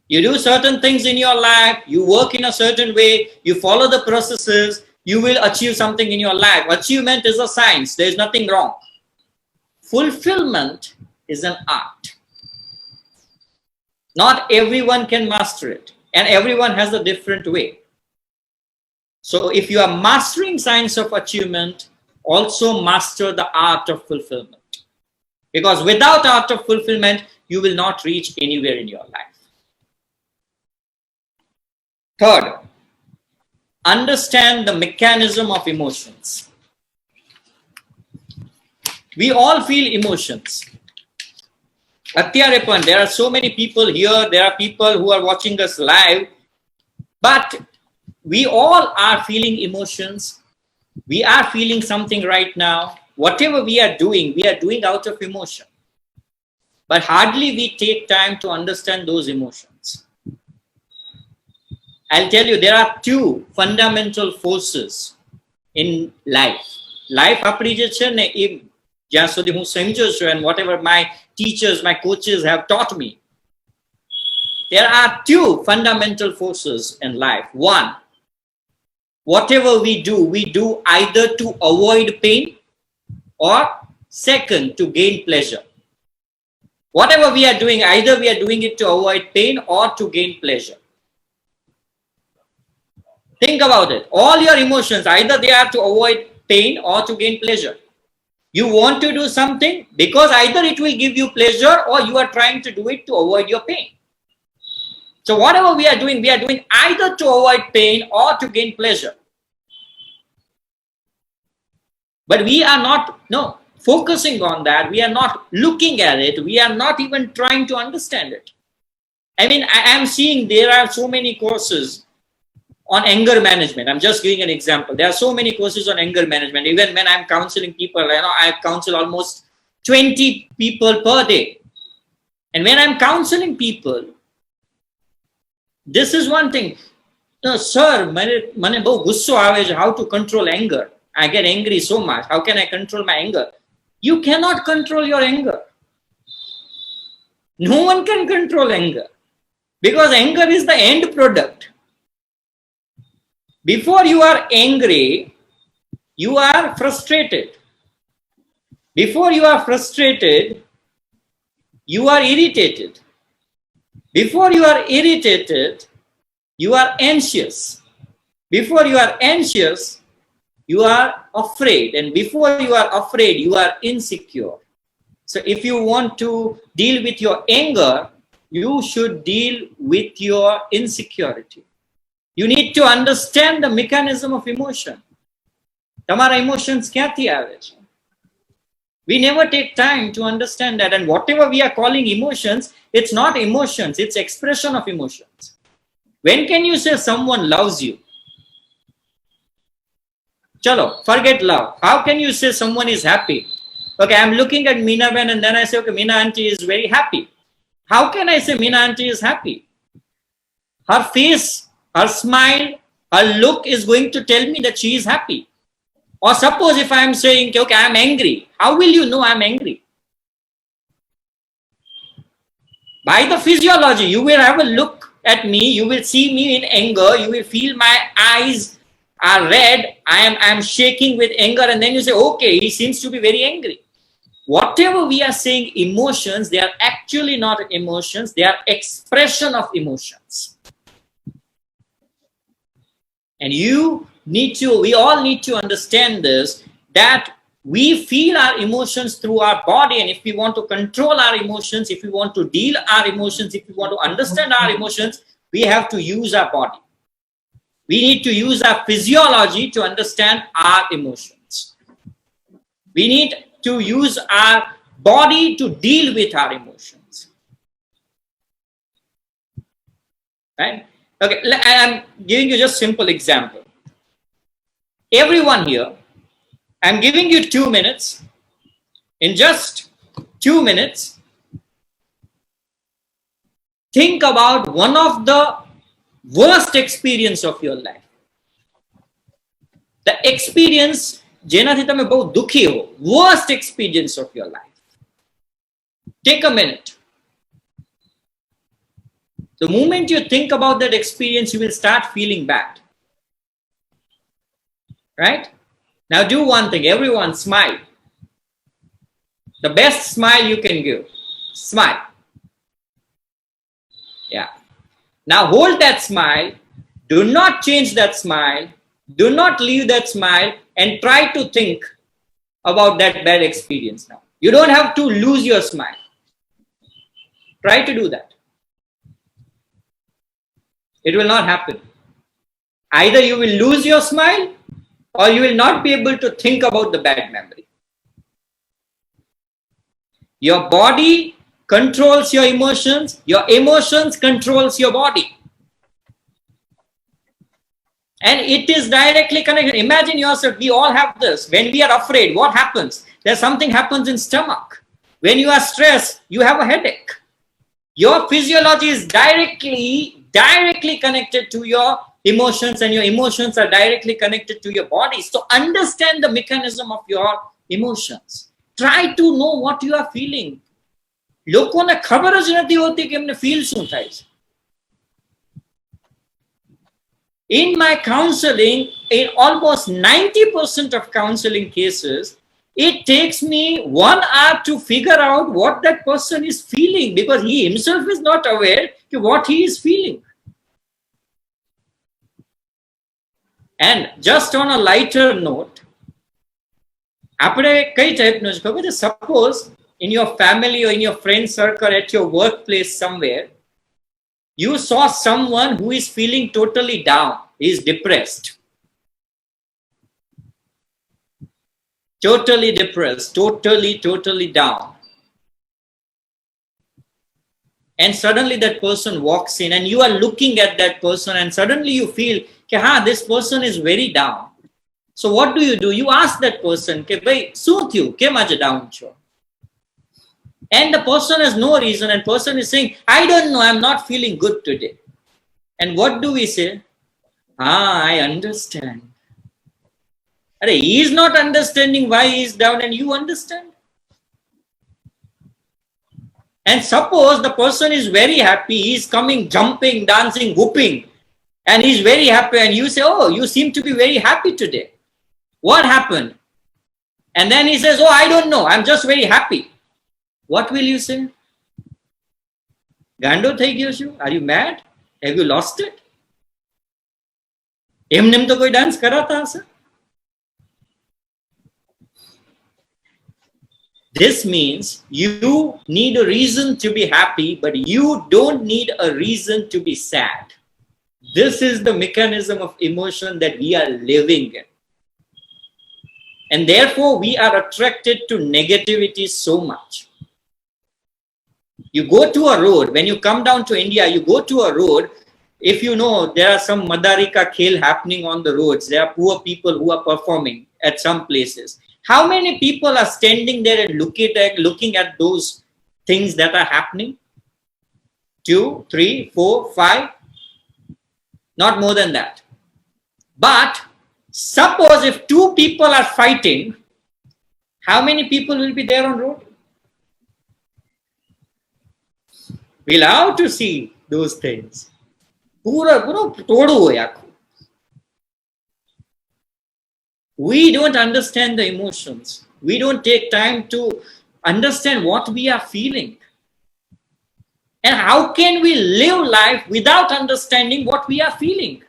D: You do certain things in your life, you work in a certain way, you follow the processes, you will achieve something in your life. Achievement is a science. There is nothing wrong. Fulfillment is an art. Not everyone can master it, and everyone has a different way. So if you are mastering science of achievement, also master the art of fulfillment. Because without art of fulfillment, you will not reach anywhere in your life. Third, understand the mechanism of emotions. We all feel emotions. There are so many people here, there are people who are watching us live, but we all are feeling emotions. We are feeling something right now. Whatever we are doing out of emotion. But hardly we take time to understand those emotions. I'll tell you, there are two fundamental forces in life. Life apni je che ne જ્યાં સુધી હું સમજ્યો છું, and whatever my teachers, my coaches have taught me, there are two fundamental forces in life. One, whatever we do either to avoid pain or second, to gain pleasure. Whatever we are doing, either we are doing it to avoid pain or to gain pleasure. Think about it. All your emotions, either they are to avoid pain or to gain pleasure. You want to do something because either it will give you pleasure or you are trying to do it to avoid your pain. So whatever we are doing either to avoid pain or to gain pleasure. But we are not focusing on that. We are not looking at it. We are not even trying to understand it. I mean, I am seeing there are so many courses on anger management. I'm just giving an example. There are so many courses on anger management. Even when I'm counseling people, I counsel almost 20 people per day. And when I'm counseling people, this is one thing. No, sir, mane bahut gusso aave chhe, how to control anger. I get angry so much. How can I control my anger? You cannot control your anger. No one can control anger because anger is the end product. Before you are angry, you are frustrated. Before you are frustrated, you are irritated. Before you are irritated, you are anxious. Before you are anxious, you are afraid. And before you are afraid, you are insecure. So if you want to deal with your anger, you should deal with your insecurity. You need to understand the mechanism of emotion. Tamara emotions kyathi aave chhe? We never take time to understand that. And whatever we are calling emotions, it's not emotions, it's expression of emotions. When can you say someone loves you? Chalo, forget love. How can you say someone is happy? Okay, I'm looking at Mina Ben and then I say, okay, Mina auntie is very happy. How can I say Mina auntie is happy? Her face, her smile, her look is going to tell me that she is happy. Or suppose if I am saying, okay, I am angry. How will you know I am angry? By the physiology, you will have a look at me, you will see me in anger, you will feel my eyes are red, I am shaking with anger, and then you say, okay, he seems to be very angry. Whatever we are saying emotions, they are actually not emotions, they are expression of emotions. And we all need to understand this, that we feel our emotions through our body, and if we want to control our emotions, if we want to deal our emotions, if we want to understand our emotions, we have to use our body. We need to use our physiology to understand our emotions. We need to use our body to deal with our emotions. Right? Okay, I'm giving you just simple example. Everyone here, I'm giving you 2 minutes. In just 2 minutes, think about one of the worst experience of your life. The experience, jenathi tame bahut dukhi ho, worst experience of your life. Take a minute. The moment you think about that experience, you will start feeling bad. Right? Now do one thing, everyone smile. The best smile you can give. Smile. Yeah. Now hold that smile. Do not change that smile. Do not leave that smile and try to think about that bad experience now. You don't have to lose your smile. Try to do that. It will not happen. Either you will lose your smile or you will not be able to think about the bad memory. Your body controls your emotions controls your body. And it is directly connected. Imagine yourself, we all have this. When we are afraid, what happens? There's something happens in stomach. When you are stressed, you have a headache. Your physiology is directly connected to your emotions, and your emotions are directly connected to your body. So understand the mechanism of your emotions. Try to know what you are feeling. લોકોને ખબર જ નથી હોતી કે એમને feel શું થાય છે. In my counseling, in almost 90% of counseling cases, it takes me 1 hour to figure out what that person is feeling, because he himself is not aware of what he is feeling. And just on a lighter note, suppose in your family or in your friend circle, at your workplace somewhere, you saw someone who is feeling totally down, he is depressed. Totally depressed, totally down. And suddenly that person walks in and you are looking at that person and suddenly you feel, this person is very down. So what do? You ask that person, down? And the person has no reason, and person is saying, I don't know, I'm not feeling good today. And what do we say? I understand. He is not understanding why he is down and you understand. And suppose the person is very happy, he is coming, jumping, dancing, whooping, and he is very happy, and you say, oh, you seem to be very happy today. What happened? And then he says, oh, I don't know, I'm just very happy. What will you say? Gando thai gyo chu? Are you mad? Have you lost it? Emnem to koi dance karata asa? This means you need a reason to be happy, but you don't need a reason to be sad. This is the mechanism of emotion that we are living in. And therefore, we are attracted to negativity so much. You go to a road, when you come down to India, you go to a road, if you know there are some Madarika khel happening on the roads, there are poor people who are performing at some places. How many people are standing there and looking at those things that are happening? 2, 3, 4, 5, not more than that. But suppose if 2 people are fighting, how many people will be there on road? We love to see those things. We don't understand the emotions. We don't take time to understand what we are feeling. And how can we live life without understanding what we are feeling?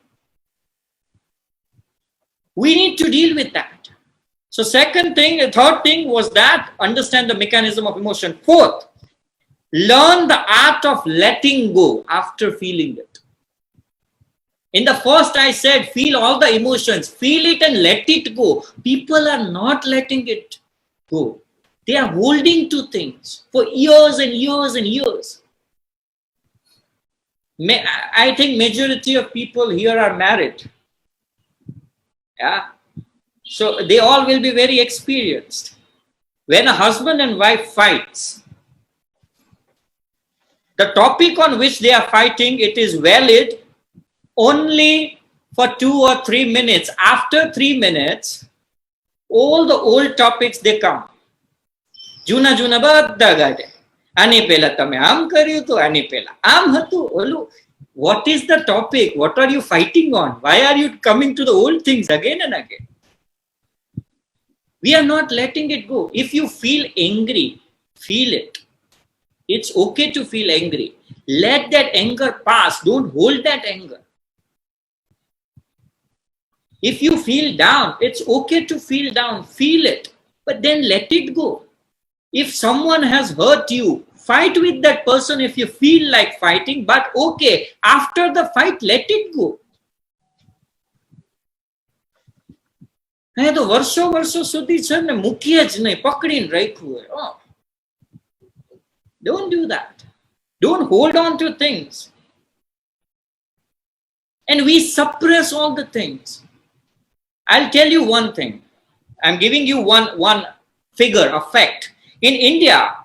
D: We need to deal with that. So third thing was that understand the mechanism of emotion. Fourth, learn the art of letting go after feeling it. In the first, I said, feel all the emotions, feel it and let it go. People are not letting it go. They are holding to things for years and years and years. I think majority of people here are married. Yeah. So they all will be very experienced. When a husband and wife fights, the topic on which they are fighting, it is valid only for 2 or 3 minutes. After 3 minutes, all the old topics, they come. Juna badda gade. Ani pela tame am karyu to ani pela am hatu olu. What is the topic? What are you fighting on? Why are you coming to the old things again and again? We are not letting it go. If you feel angry, feel it. It's okay to feel angry. Let that anger pass. Don't hold that anger. If you feel down, it's okay to feel down. Feel it. But then let it go. If someone has hurt you, fight with that person if you feel like fighting. But okay, after the fight, let it go. તો વર્ષો સુધી છે ને મૂકીએ જ નહીં, પકડીને રાખ્યું હોય. Don't do that. Don't hold on to things. And we suppress all the things. I'll tell you one thing. I'm giving you one figure, a fact. In India,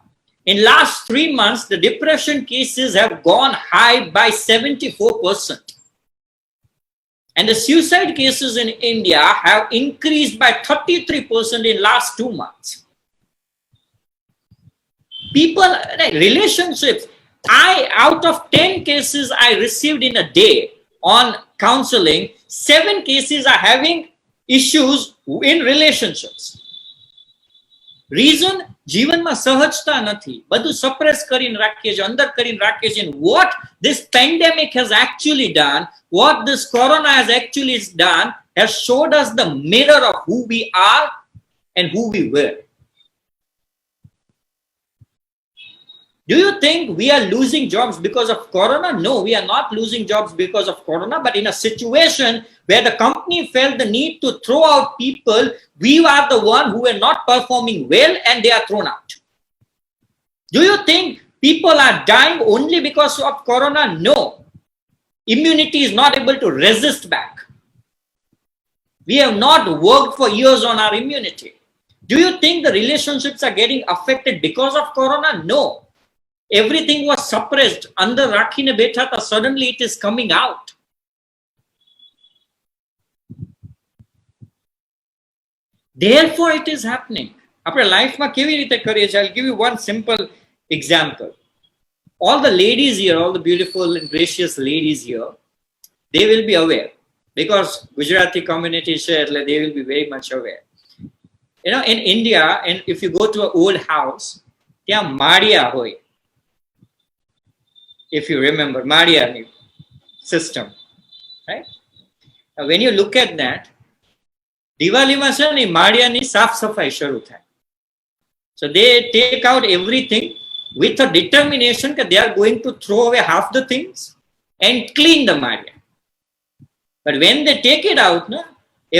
D: in last 3 months, the depression cases have gone high by 74%. And the suicide cases in India have increased by 33% in last 2 months. People, relationships, out of 10 cases I received in a day on counseling, 7 cases are having issues in relationships. Reason? જીવનમાં સહજતા નથી, બધું suppress કરીને રાખીએ છે, અંદર કરીને રાખીએ છે. What this pandemic has actually done, what this corona has actually done, has showed us the mirror of who we are and who we were. Do you think we are losing jobs because of corona? No, we are not losing jobs because of corona, but in a situation where the company felt the need to throw out people, we are the one who are not performing well and they are thrown out. Do you think people are dying only because of corona? No. Immunity is not able to resist back. We have not worked for years on our immunity. Do you think the relationships are getting affected because of corona? No. Everything was suppressed. Andar rakhine betha tha, suddenly it is coming out. Therefore, it is happening. Apne life ma kevi rite kariye chhe? I'll give you one simple example. All the ladies here, all the beautiful and gracious ladies here, they will be aware because Gujarati community share, they will be very much aware. You know, in India, and if you go to an old house, ત્યાં માળિયા હોય. If you remember, Maria system, right? Now, when you look at that, Diwali ma છે ને માળિયાની સાફ સફાઈ શરૂ થાય. So they take out everything with a determination that they are going to throw away half the things and clean the Maria. But when they take it out, no,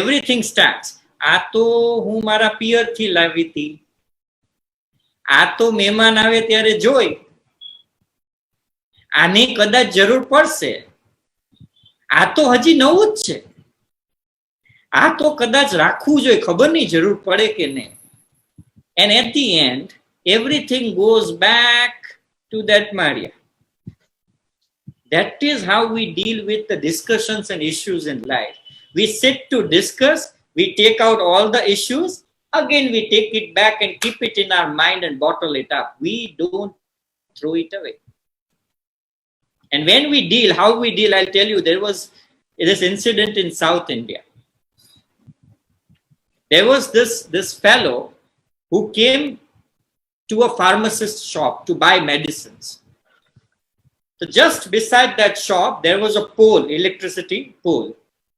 D: everything starts. આ તો હું મારા પિયરથી લાવી હતી. આ તો મહેમાન આવે ત્યારે જોઈ. આને કદાચ જરૂર પડશે. આ તો હજી નવું જ છે. આ તો કદાચ રાખવું જોઈએ, ખબર નહીં જરૂર પડે કે નહીં. And at the end, everything goes back to that Maria. That is how we deal with the discussions and issues in life. We sit to discuss, we take out all the issues, again we take it back and keep it in our mind and bottle it up. We don't throw it away. And when we deal, how we deal, I'll tell you, there was this incident in South India. There was this fellow who came to a pharmacist's shop to buy medicines. So just beside that shop, there was a pole, electricity pole.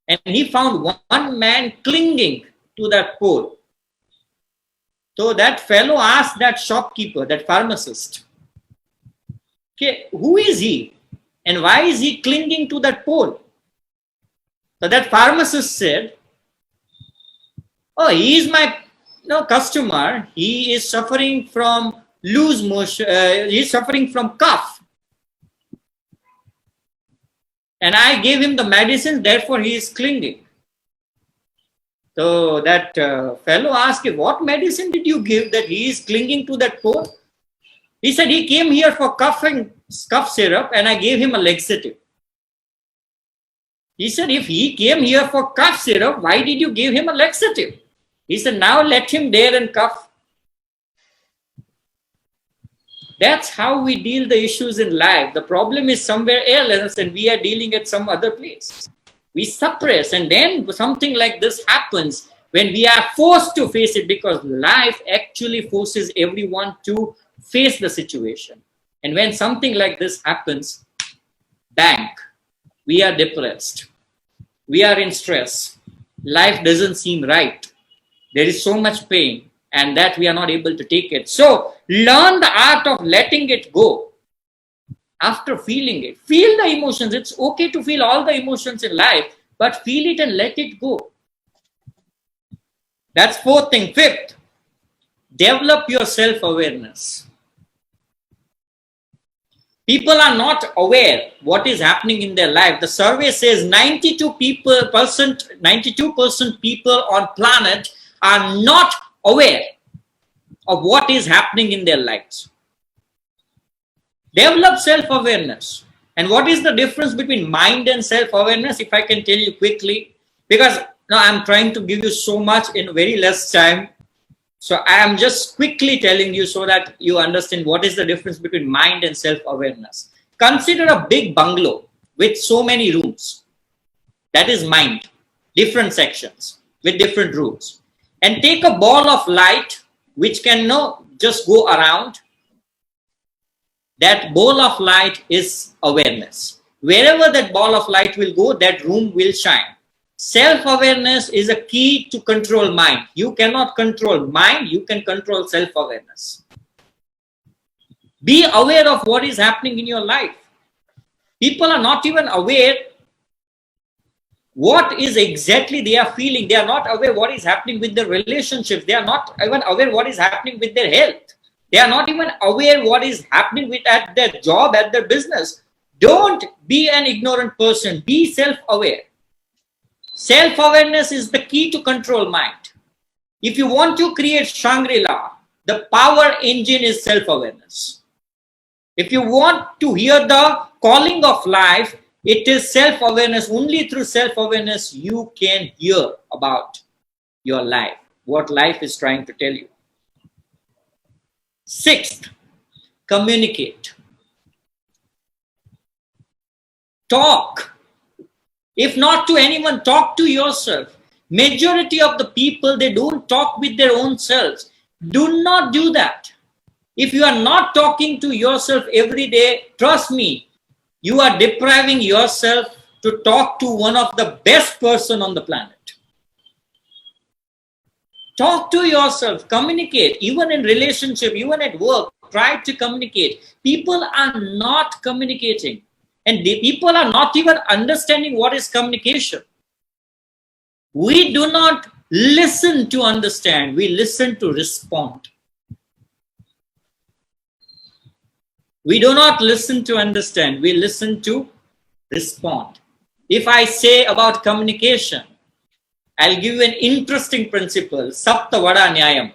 D: And he found one man clinging to that pole. So that fellow asked that shopkeeper, that pharmacist, okay, who is he? And why is he clinging to that pole? So that pharmacist said, oh, he is my customer. He is suffering from loose motion. He is suffering from cough. And I gave him the medicine, therefore he is clinging. So that fellow asked him, what medicine did you give that he is clinging to that pole? He said he came here for cough syrup and I gave him a laxative. He said, if he came here for cough syrup, why did you give him a laxative? He said, now let him there and cough. That's how we deal the issues in life. The problem is somewhere else and we are dealing at some other place. We suppress, and then something like this happens when we are forced to face it, because life actually forces everyone to face the situation. And when something like this happens, bang, we are depressed. We are in stress. Life doesn't seem right. There is so much pain, and that we are not able to take it. So learn the art of letting it go. After feeling it, feel the emotions. It's okay to feel all the emotions in life, but feel it and let it go. That's 4th thing. 5th, develop your self-awareness. People are not aware what is happening in their life. The survey says 92% people on planet are not aware of what is happening in their lives. Develop self-awareness. And what is the difference between mind and self-awareness? If I can tell you quickly, because now I'm trying to give you so much in very less time. So I am just quickly telling you so that you understand what is the difference between mind and self-awareness. Consider a big bungalow with so many rooms. That is mind. Different sections with different rules. And take a ball of light which can just go around. That ball of light is awareness. Wherever that ball of light will go, that room will shine. Self-awareness is a key to control mind. You cannot control mind, you can control self-awareness. Be aware of what is happening in your life. People are not even aware what is exactly they are feeling. They are not aware what is happening with their relationships. They are not even aware what is happening with their health. They are not even aware what is happening at their job, at their business. Don't be an ignorant person. Be self-aware. Self-awareness is the key to control mind. If you want to create Shangree Laa, the power engine is self-awareness. If you want to hear the calling of life, it is self-awareness. Only through self-awareness you can hear about your life, what life is trying to tell you. Sixth, communicate. Talk. If not to anyone, talk to yourself. Majority of the people, they don't talk with their own selves. Do not do that. If you are not talking to yourself every day, trust me, you are depriving yourself to talk to one of the best person on the planet. Talk to yourself, communicate, even in relationship, even at work, try to communicate. People are not communicating, and people are not even understanding what is communication. We do not listen to understand, we listen to respond. We do not listen to understand, we listen to respond. If I say about communication, I'll give you an interesting principle, Sapta Vada Nyayam.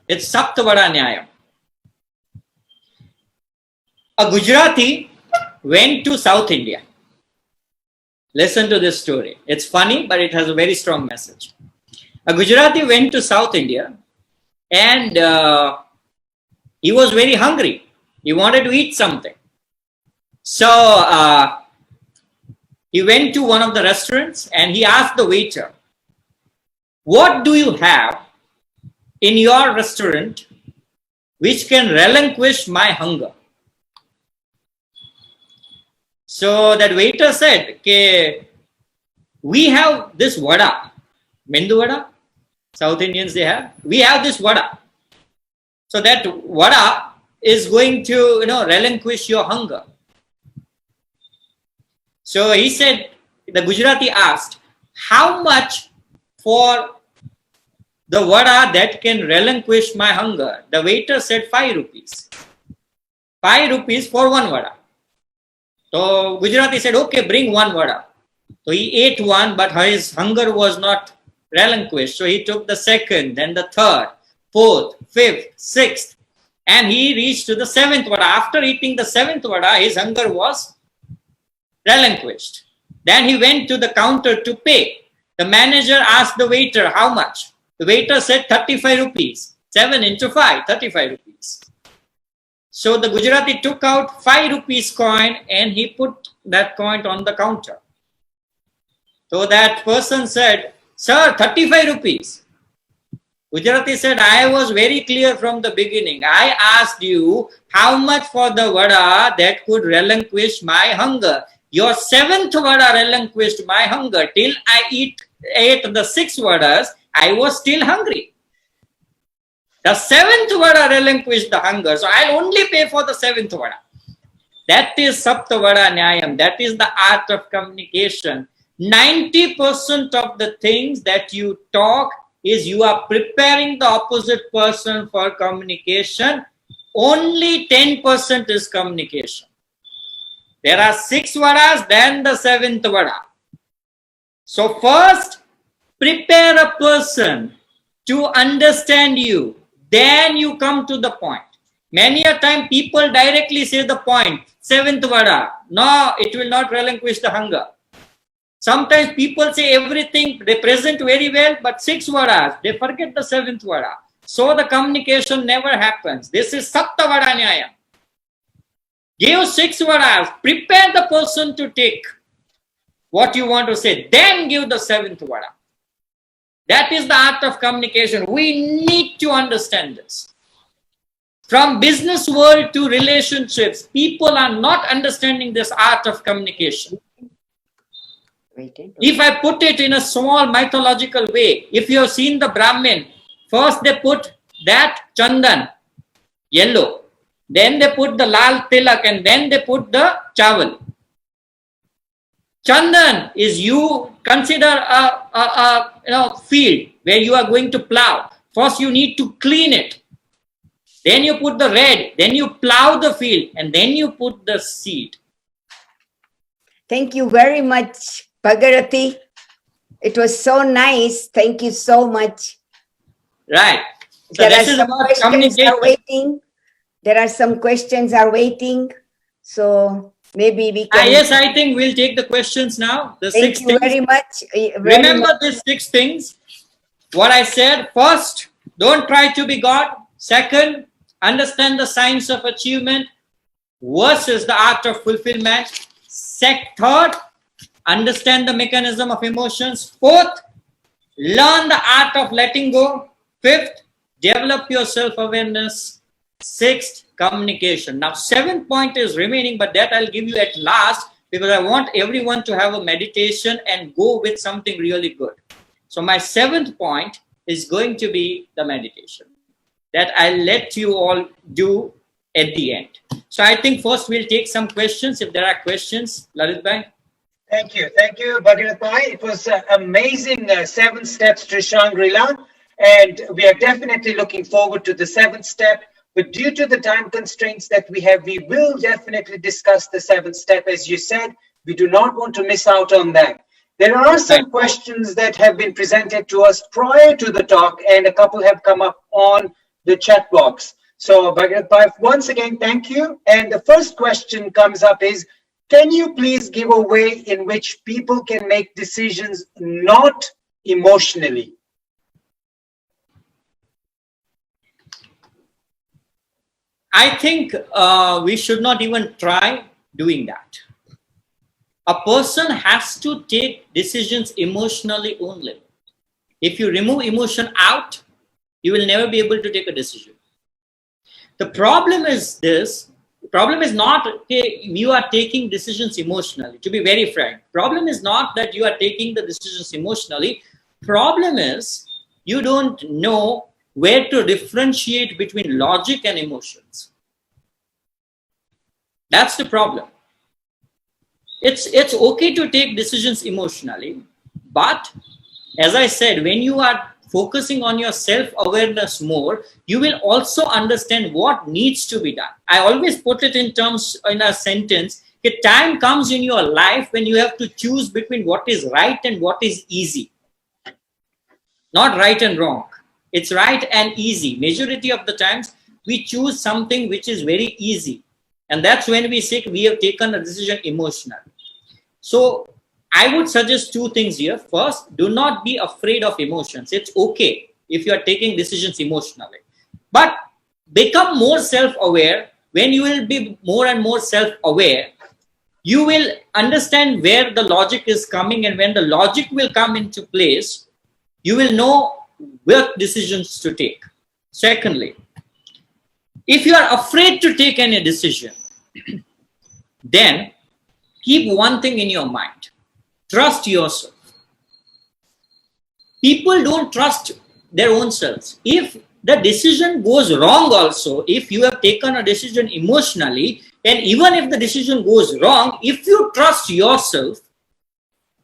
D: It's Sapta Vada Nyayam. A Gujarati went to South India. Listen to this story. It's funny, but it has a very strong message. A Gujarati went to South India and he was very hungry. He wanted to eat something. So he went to one of the restaurants and he asked the waiter, "What do you have in your restaurant which can relinquish my hunger?" So that waiter said, "Okay, we have this vada, mendu vada, South Indians they have. We have this vada. So that vada is going to, relinquish your hunger." So he said, the Gujarati asked, "How much for the vada that can relinquish my hunger?" The waiter said 5 rupees. 5 rupees for one vada. So Gujarati said, "Okay, bring one vada." So he ate one, but his hunger was not relinquished. So he took the second, then the third, fourth, fifth, sixth, and he reached to the seventh vada. After eating the seventh vada, his hunger was relinquished. Then he went to the counter to pay. The manager asked the waiter, "How much?" The waiter said 35 rupees. 7 into 5, 35 rupees. So the Gujarati took out 5 rupees coin and he put that coin on the counter. So that person said, "Sir, 35 rupees. Gujarati said, "I was very clear from the beginning. I asked you how much for the vada that could relinquish my hunger. Your 7th vada relinquished my hunger. Till I ate the 6 vadas, I was still hungry. The 7th vada relinquished the hunger. So I'll only pay for the 7th vada." That is Sapta Vada Nyayam. That is the art of communication. 90% of the things that you talk is you are preparing the opposite person for communication. Only 10% is communication. There are 6 vadas, then the 7th vada. So first, prepare a person to understand you. Then you come to the point. Many a time people directly say the point, 7th vada. No, it will not relinquish the hunger. Sometimes people say everything, they present very well, but 6 vadas, they forget the 7th vada. So the communication never happens. This is Sapta Vada Nyayam. Give 6 vadas. Prepare the person to take what you want to say. Then give the 7th vada. That is the art of communication. We need to understand this. From business world to relationships, people are not understanding this art of communication. If I put it in a small mythological way, if you have seen the Brahmin, first they put that chandan, yellow, then they put the lal tilak, and then they put the chawal. Chandan is, you consider a field where you are going to plow. First you need to clean it. Then you put the red, then you plow the field, and then you put the seed.
A: Thank you very much, Bhagirathi. It was so nice. Thank you so much.
D: Right. So
A: There
D: this
A: are
D: is
A: some
D: about
A: questions
D: communication.
A: are waiting. There are some questions are waiting. So maybe we can.
D: Yes, I think we'll take the questions now. The
A: Thank
D: 6
A: you
D: things.
A: very much.
D: Remember these 6 things. What I said. First, don't try to be God. Second, understand the science of achievement versus the art of fulfillment. Third, understand the mechanism of emotions. Fourth, learn the art of letting go. Fifth, develop your self-awareness. Sixth, communication. Now, 7th point is remaining, but that I'll give you at last, because I want everyone to have a meditation and go with something really good. So my 7th point is going to be the meditation that I'll let you all do at the end. So I think first we'll take some questions. If there are questions, Lalit bhai.
B: Thank you, Bhagirath. It was amazing 7 steps to Shangree Laa, and we are definitely looking forward to the 7th step. But due to the time constraints that we have, we will definitely discuss the 7th step. As you said, we do not want to miss out on that. There are some questions that have been presented to us prior to the talk, and a couple have come up on the chat box. So, Bhagirath, once again, thank you. And the first question comes up is, can you please give a way in which people can make decisions not emotionally?
D: I think we should not even try doing that. A person has to take decisions emotionally only. If you remove emotion out, you will never be able to take a decision. The problem is this. The problem is not you are taking decisions emotionally. To be very frank, problem is not that you are taking the decisions emotionally. Problem is you don't know where to differentiate between logic and emotions. That's the problem. It's okay to take decisions emotionally, but as I said, when you are focusing on your self-awareness more, you will also understand what needs to be done. I always put it in terms, in a sentence, a time comes in your life when you have to choose between what is right and what is easy. Not right and wrong. It's right and easy. Majority of the times, we choose something which is very easy. And that's when we say we have taken a decision emotionally. So I would suggest 2 things here. First, do not be afraid of emotions. It's okay if you are taking decisions emotionally. But become more self-aware. When you will be more and more self-aware, you will understand where the logic is coming, and when the logic will come into place, you will know what decisions to take. Secondly, if you are afraid to take any decision, then keep one thing in your mind. Trust yourself. People don't trust their own selves. If the decision goes wrong also, if you have taken a decision emotionally, and even if the decision goes wrong, if you trust yourself,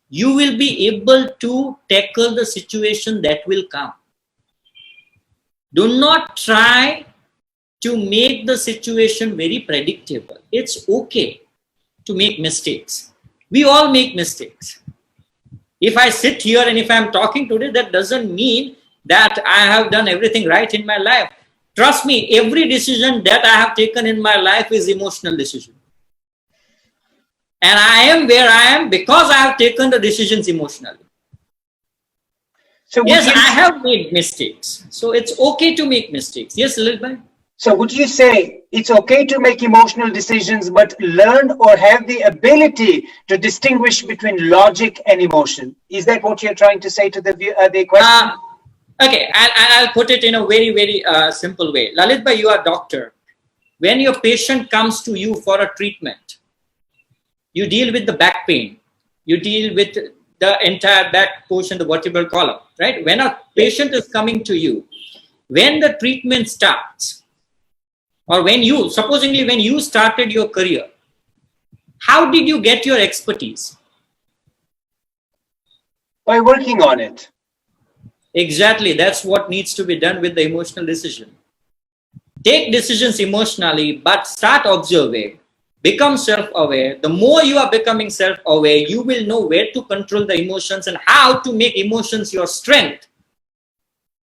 D: you will be able to tackle the situation that will come. Do not try to make the situation very predictable. It's okay to make mistakes. We all make mistakes. If I sit here and if I'm talking today, that doesn't mean that I have done everything right in my life. Trust me, every decision that I have taken in my life is emotional decision. And I am where I am because I have taken the decisions emotionally. So yes, I have made mistakes. So it's okay to make mistakes. Yes, Lalit bhai?
B: So would you say it's okay to make emotional decisions, but learn or have the ability to distinguish between logic and emotion? Is that what you're trying to say to the question?
D: Okay, I'll put it in a very, very simple way. Lalit bhai, you are a doctor. When your patient comes to you for a treatment, you deal with the back pain. You deal with the entire back portion, the vertebral column, right? When a patient is coming to you, when the treatment starts, or when you started your career, how did you get your expertise?
B: By working on it.
D: Exactly. That's what needs to be done with the emotional decision. Take decisions emotionally, but start observing. Become self-aware. The more you are becoming self-aware, you will know where to control the emotions and how to make emotions your strength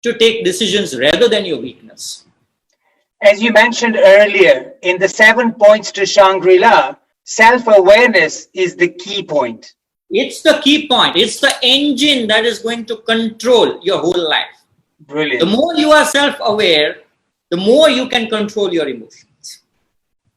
D: to take decisions rather than your weakness.
B: As you mentioned earlier, in the 7 points to Shangree Laa, self-awareness is the key point.
D: It's the key point. It's the engine that is going to control your whole life.
B: Brilliant.
D: The more you are self-aware, the more you can control your emotions.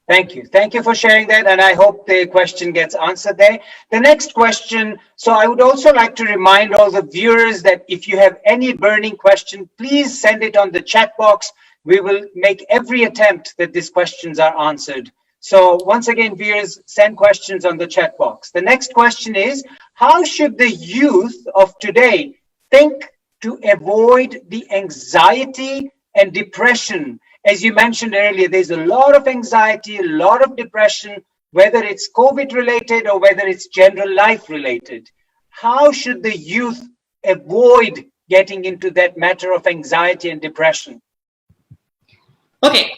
B: Thank you. Thank you for sharing that. And I hope the question gets answered there. The next question. So I would also like to remind all the viewers that if you have any burning question, please send it on the chat box. We will make every attempt that these questions are answered. So once again, viewers, send questions on the chat box. The next question is, how should the youth of today think to avoid the anxiety and depression? As you mentioned earlier, there's a lot of anxiety, a lot of depression, whether it's COVID related or whether it's general life related. How should the youth avoid getting into that matter of anxiety and depression?
D: Okay,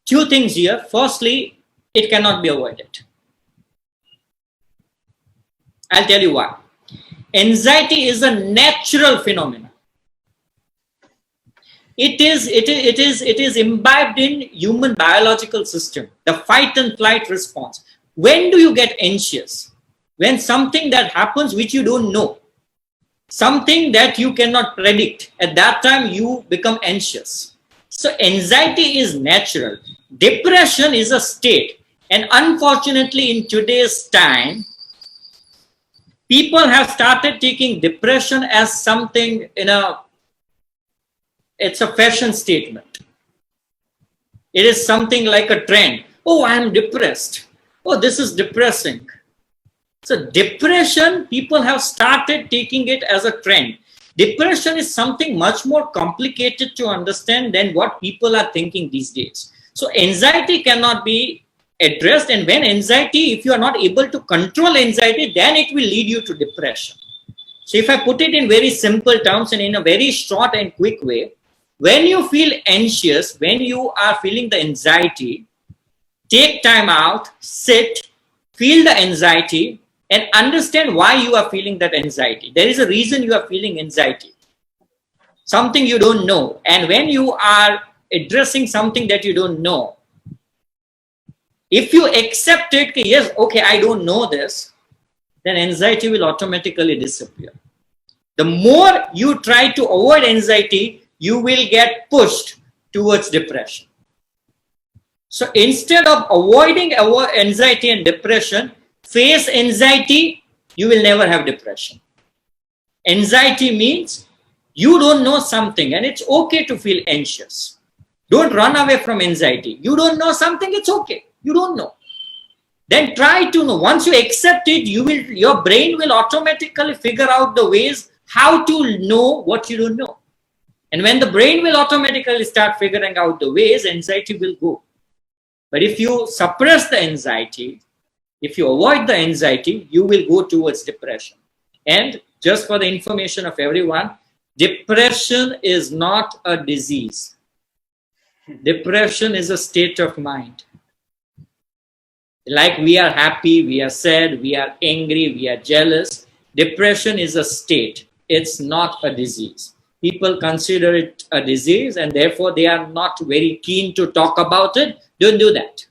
D: two things here. Firstly, it cannot be avoided. I'll tell you why. Anxiety is a natural phenomenon. It is imbibed in human biological system, the fight and flight response. When do you get anxious? When something that happens which you don't know, something that you cannot predict, at that time you become anxious. So anxiety is natural. Depression is a state. And unfortunately, in today's time, people have started taking depression as something it's a fashion statement. It is something like a trend. Oh, I am depressed. Oh, this is depressing. So depression, people have started taking it as a trend. Depression is something much more complicated to understand than what people are thinking these days. So anxiety cannot be addressed, and when anxiety, if you are not able to control anxiety, then it will lead you to depression. So if I put it in very simple terms and in a very short and quick way, when you feel anxious, when you are feeling the anxiety, take time out, sit, feel the anxiety, and understand why you are feeling that anxiety. There is a reason you are feeling anxiety. Something you don't know. And when you are addressing something that you don't know, if you accept it, yes, okay, I don't know this, then anxiety will automatically disappear. The more you try to avoid anxiety, you will get pushed towards depression. So instead of avoiding anxiety and depression, face anxiety, you will never have depression. Anxiety means you don't know something, and it's okay to feel anxious. Don't run away from anxiety. You don't know something, it's okay. You don't know. Then try to know. Once you accept it, your brain will automatically figure out the ways how to know what you don't know. And when the brain will automatically start figuring out the ways, anxiety will go. But if you suppress the anxiety, if you avoid the anxiety, you will go towards depression. And just for the information of everyone, depression is not a disease. Depression is a state of mind. Like we are happy, we are sad, we are angry, we are jealous. Depression is a state. It's not a disease. People consider it a disease and therefore they are not very keen to talk about it. Don't do that.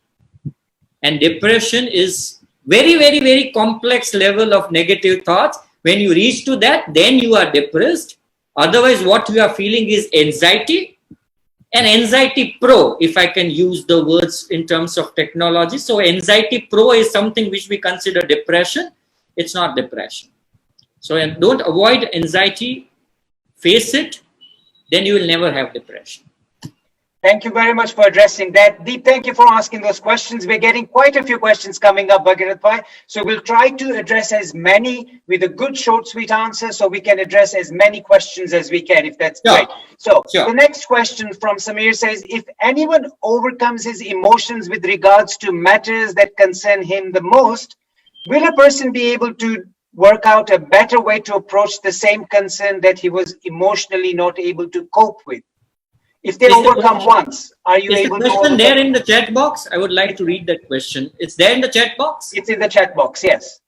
D: And depression is very, very, very complex level of negative thoughts. When you reach to that, then you are depressed. Otherwise, what you are feeling is anxiety. and anxiety pro, if I can use the words in terms of technology. So anxiety pro is something which we consider depression. It's not depression. So don't avoid anxiety, face it, then you will never have depression.
B: Thank you very much for addressing that. Deep, thank you for asking those questions. We're getting quite a few questions coming up, Bhagirath Bhai. So we'll try to address as many with a good, short, sweet answer, so we can address as many questions as we can, if that's
D: Sure.
B: right. So
D: Sure.
B: the next question from Samir says, if anyone overcomes his emotions with regards to matters that concern him the most, will a person be able to work out a better way to approach the same concern that he was emotionally not able to cope with? If they overcome once, are you able to
D: Is the question
B: overcome?
D: there in the chat box? I would like to read that question. It's there in the chat box?
B: It's in the chat box, yes.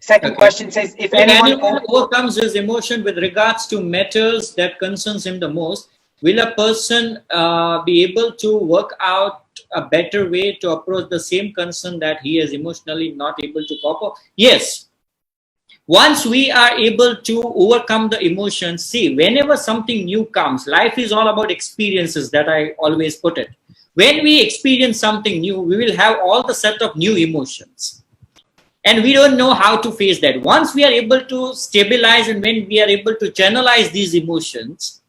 B: Second
D: Okay.
B: question says, if
D: If
B: anyone
D: overcomes his emotion with regards to matters that concerns him the most, will a person be able to work out a better way to approach the same concern that he is emotionally not able to cope up? Yes. Once we are able to overcome the emotions, see, whenever something new comes, life is all about experiences, that I always put it. When we experience something new, we will have all the set of new emotions. And we don't know how to face that. Once we are able to stabilize and when we are able to channelize these emotions,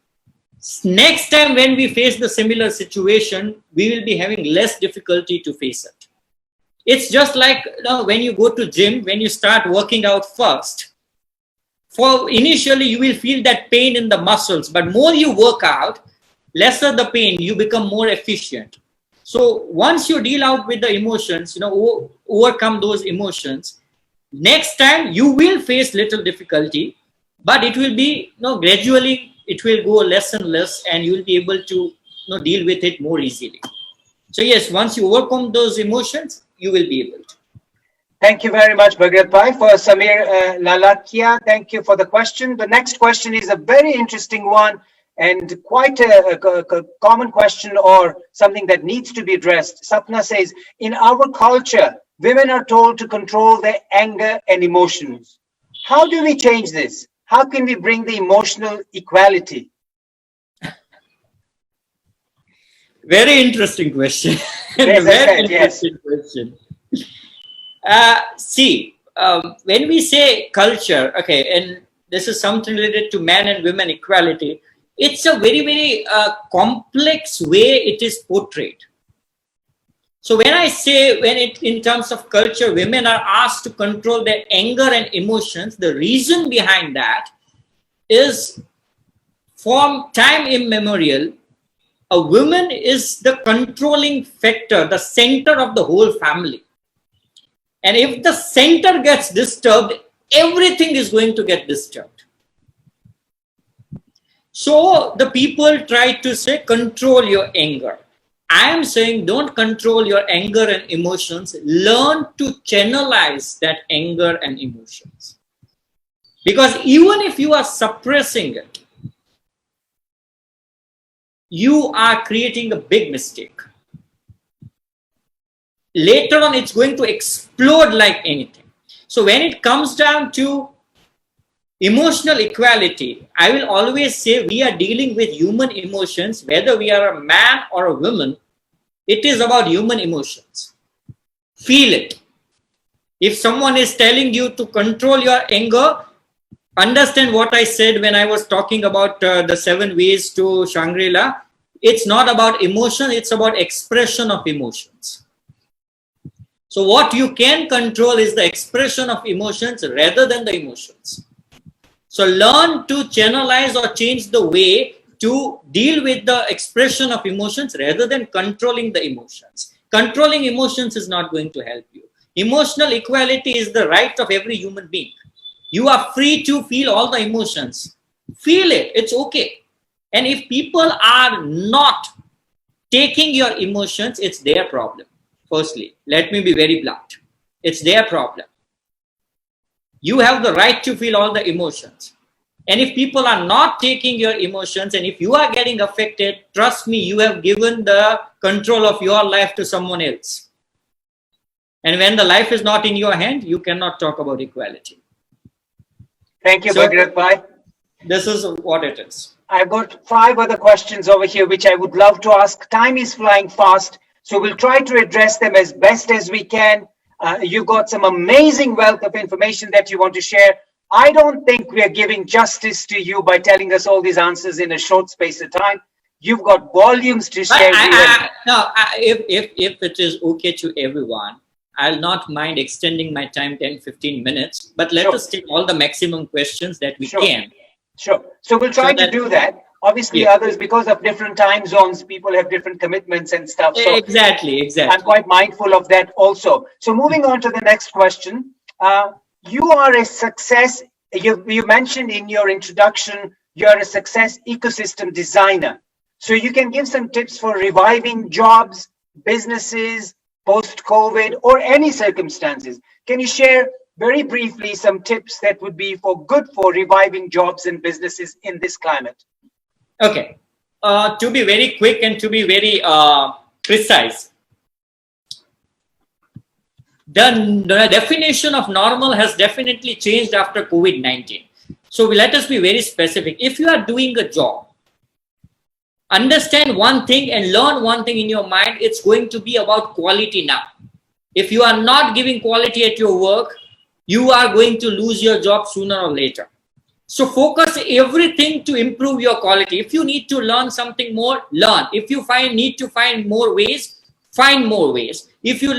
D: next time when we face the similar situation, we will be having less difficulty to face it. It's just like, you know, when you go to gym, when you start working out first, for initially you will feel that pain in the muscles, but more you work out, lesser the pain, you become more efficient. So once you deal out with the emotions, you know, overcome those emotions, next time you will face little difficulty, but it will be, you know, gradually it will go less and less, and you will be able to, you know, deal with it more easily. So yes, once you overcome those emotions, you will be able to.
B: Thank you very much, Bhagirath Bhai. For Samir Lalakia, thank you for the question. The next question is a very interesting one and quite a common question, or something that needs to be addressed. Sapna says, in our culture, women are told to control their anger and emotions. How do we change this? How can we bring the emotional equality?
D: Very interesting question.
B: Yes,
D: Very
B: yes.
D: interesting question. See, when we say culture, okay, and this is something related to man and women equality, it's a very, very complex way it is portrayed. So when I say, when it in terms of culture, women are asked to control their anger and emotions, the reason behind that is from time immemorial, a woman is the controlling factor, the center of the whole family. And if the center gets disturbed, everything is going to get disturbed. So the people try to say, control your anger. I am saying, don't control your anger and emotions. Learn to channelize that anger and emotions. Because even if you are suppressing it, you are creating a big mistake. Later on, it's going to explode like anything. So when it comes down to emotional equality, I will always say we are dealing with human emotions, whether we are a man or a woman. It is about human emotions. Feel it. If someone is telling you to control your anger, understand what I said when I was talking about the 7 ways to Shangree Laa. It's not about emotion, it's about expression of emotions. So what you can control is the expression of emotions rather than the emotions. So learn to channelize or change the way to deal with the expression of emotions rather than controlling the emotions. Controlling emotions is not going to help you. Emotional equality is the right of every human being. You are free to feel all the emotions. Feel it, it's okay. And if people are not taking your emotions, it's their problem. Firstly, let me be very blunt. It's their problem. You have the right to feel all the emotions. And if people are not taking your emotions, and if you are getting affected, trust me, you have given the control of your life to someone else. And when the life is not in your hand, you cannot talk about equality.
B: Thank you, Bhagirath Bhai.
D: This is what it is.
B: I've got 5 other questions over here, which I would love to ask. Time is flying fast, so we'll try to address them as best as we can. You've got some amazing wealth of information that you want to share. I don't think we are giving justice to you by telling us all these answers in a short space of time. You've got volumes to share.
D: If it is okay to everyone, I'll not mind extending my time 10-15 minutes, but let us take all the maximum questions that we can.
B: Sure. So we'll try to do that. Obviously, others, because of different time zones, people have different commitments and stuff. So
D: exactly.
B: I'm quite mindful of that also. So moving on to the next question. You are a success. You mentioned in your introduction, you're a success ecosystem designer. So you can give some tips for reviving jobs, businesses, post-COVID, or any circumstances. Can you share very briefly some tips that would be good for reviving jobs and businesses in this climate?
D: Okay. To be very quick and to be very precise, the definition of normal has definitely changed after COVID-19. So let us be very specific. If you are doing a job, understand one thing and learn one thing in your mind. It's going to be about quality now. If you are not giving quality at your work, you are going to lose your job sooner or later. So focus everything to improve your quality. If you need to learn something more, learn. If you need to find more ways, find more ways. If you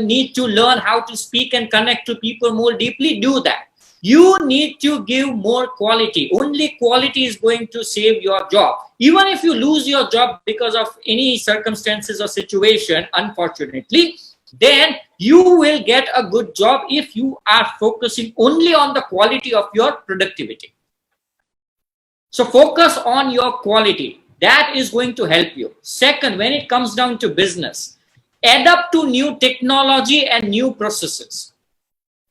D: need to learn how to speak and connect to people more deeply, do that. You need to give more quality. Only quality is going to save your job. Even if you lose your job because of any circumstances or situation, unfortunately, then you will get a good job if you are focusing only on the quality of your productivity. So focus on your quality. That is going to help you. Second, when it comes down to business, adapt to new technology and new processes.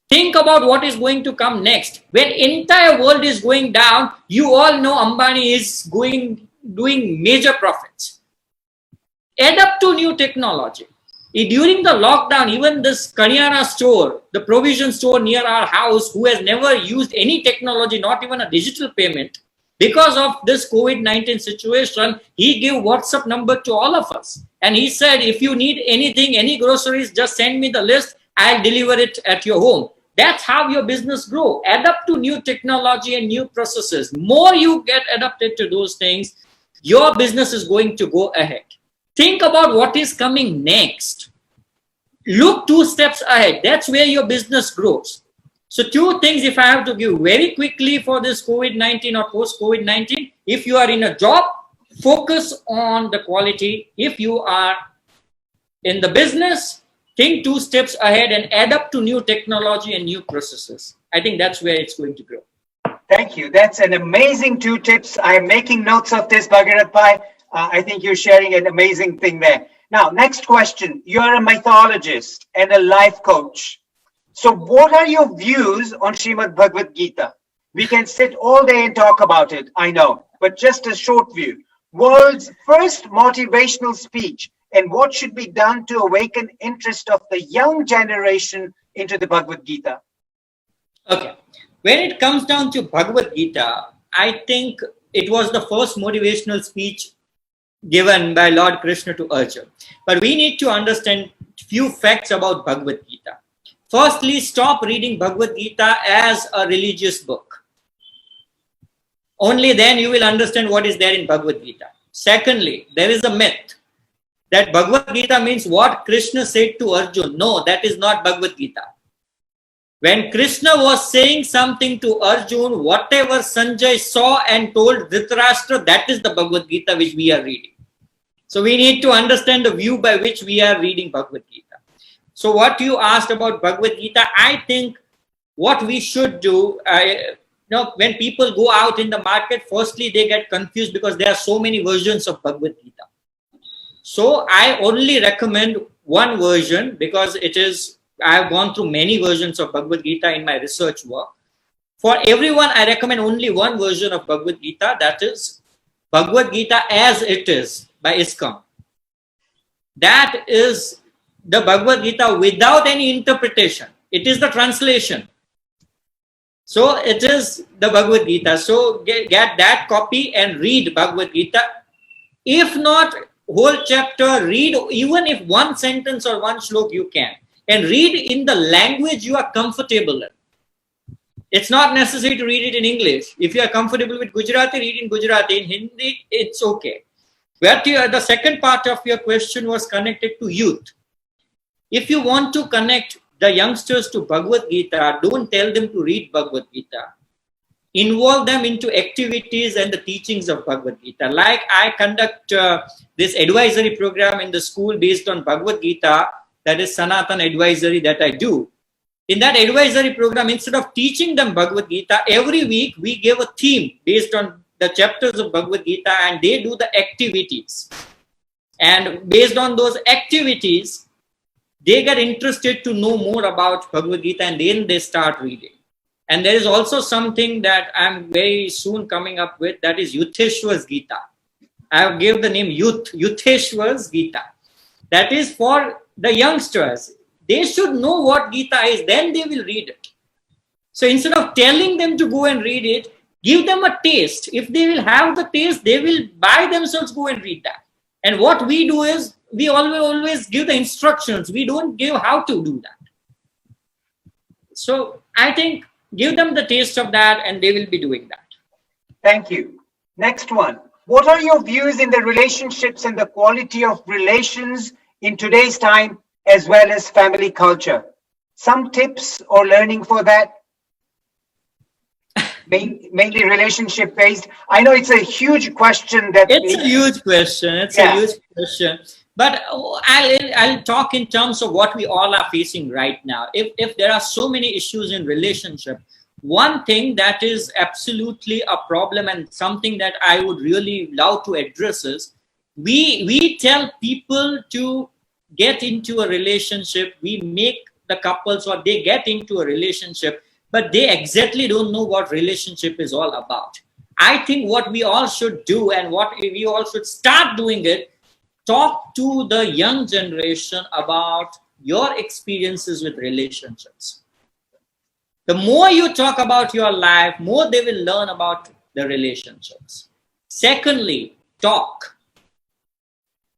D: Think about what is going to come next. When entire world is going down, you all know Ambani is doing major profits. Adapt to new technology. During the lockdown, even this Kanyana store, the provision store near our house, who has never used any technology, not even a digital payment, because of this COVID-19 situation, he gave WhatsApp number to all of us. And he said, if you need anything, any groceries, just send me the list. I'll deliver it at your home. That's how your business grow. Adapt to new technology and new processes. More you get adapted to those things, your business is going to go ahead. Think about what is coming next. Look 2 steps ahead. That's where your business grows. So 2 things, if I have to give very quickly for this COVID-19 or post-COVID-19, if you are in a job, focus on the quality. If you are in the business, think 2 steps ahead and adapt to new technology and new processes. I think that's where it's going to grow.
B: Thank you. That's an amazing 2 tips. I'm making notes of this, Bhagirath Bhai. I think you're sharing an amazing thing there. Now, next question. You're a mythologist and a life coach. So what are your views on Srimad Bhagavad Gita? We can sit all day and talk about it, I know, but just a short view. World's first motivational speech, and what should be done to awaken interest of the young generation into the Bhagavad Gita?
D: Okay. When it comes down to Bhagavad Gita, I think it was the first motivational speech given by Lord Krishna to Arjuna. But we need to understand few facts about Bhagavad Gita. Firstly, stop reading Bhagavad Gita as a religious book. Only then you will understand what is there in Bhagavad Gita. Secondly, there is a myth that Bhagavad Gita means what Krishna said to Arjuna. No, that is not Bhagavad Gita. When Krishna was saying something to Arjuna, whatever Sanjay saw and told Dhritarashtra, that is the Bhagavad Gita which we are reading. So we need to understand the view by which we are reading Bhagavad Gita. So what you asked about Bhagavad Gita, I think what we should do, when people go out in the market, firstly they get confused because there are so many versions of Bhagavad Gita. So I only recommend one version because I have gone through many versions of Bhagavad Gita in my research work. For everyone, I recommend only one version of Bhagavad Gita, that is Bhagavad Gita as it is by ISKCON. That is the Bhagavad Gita without any interpretation. It is the translation. So it is the Bhagavad Gita. So get that copy and read Bhagavad Gita. If not whole chapter, read even if one sentence or one shlok you can. And read in the language you are comfortable in. It's not necessary to read it in English. If you are comfortable with Gujarati, read in Gujarati. In Hindi, it's okay. But the second part of your question was connected to youth. If you want to connect the youngsters to Bhagavad Gita, don't tell them to read Bhagavad Gita. Involve them into activities and the teachings of Bhagavad Gita. Like I conduct this advisory program in the school based on Bhagavad Gita, that is Sanatan advisory that I do. In that advisory program, instead of teaching them Bhagavad Gita, every week we give a theme based on the chapters of Bhagavad Gita and they do the activities. And based on those activities, they get interested to know more about Bhagavad Gita and then they start reading. And there is also something that I'm very soon coming up with, that is Yutheshwar's Gita. I have given the name Yutheshwar's Gita. That is for the youngsters. They should know what Gita is, then they will read it. So instead of telling them to go and read it, give them a taste. If they will have the taste, they will by themselves go and read that. And what we do is, we always give the instructions. We don't give how to do that. So I think give them the taste of that and they will be doing that.
B: Thank you. Next one. What are your views in the relationships and the quality of relations in today's time, as well as family culture? Some tips or learning for that? Mainly relationship based. I know it's a huge question.
D: It's a huge question. It's a huge question. But I'll talk in terms of what we all are facing right now. If there are so many issues in relationship, one thing that is absolutely a problem and something that I would really love to address is we tell people to get into a relationship. We make the couples or they get into a relationship, but they exactly don't know what relationship is all about. I think what we all should do and what we all should start doing it, talk to the young generation about your experiences with relationships. The more you talk about your life, more they will learn about the relationships. Secondly, talk.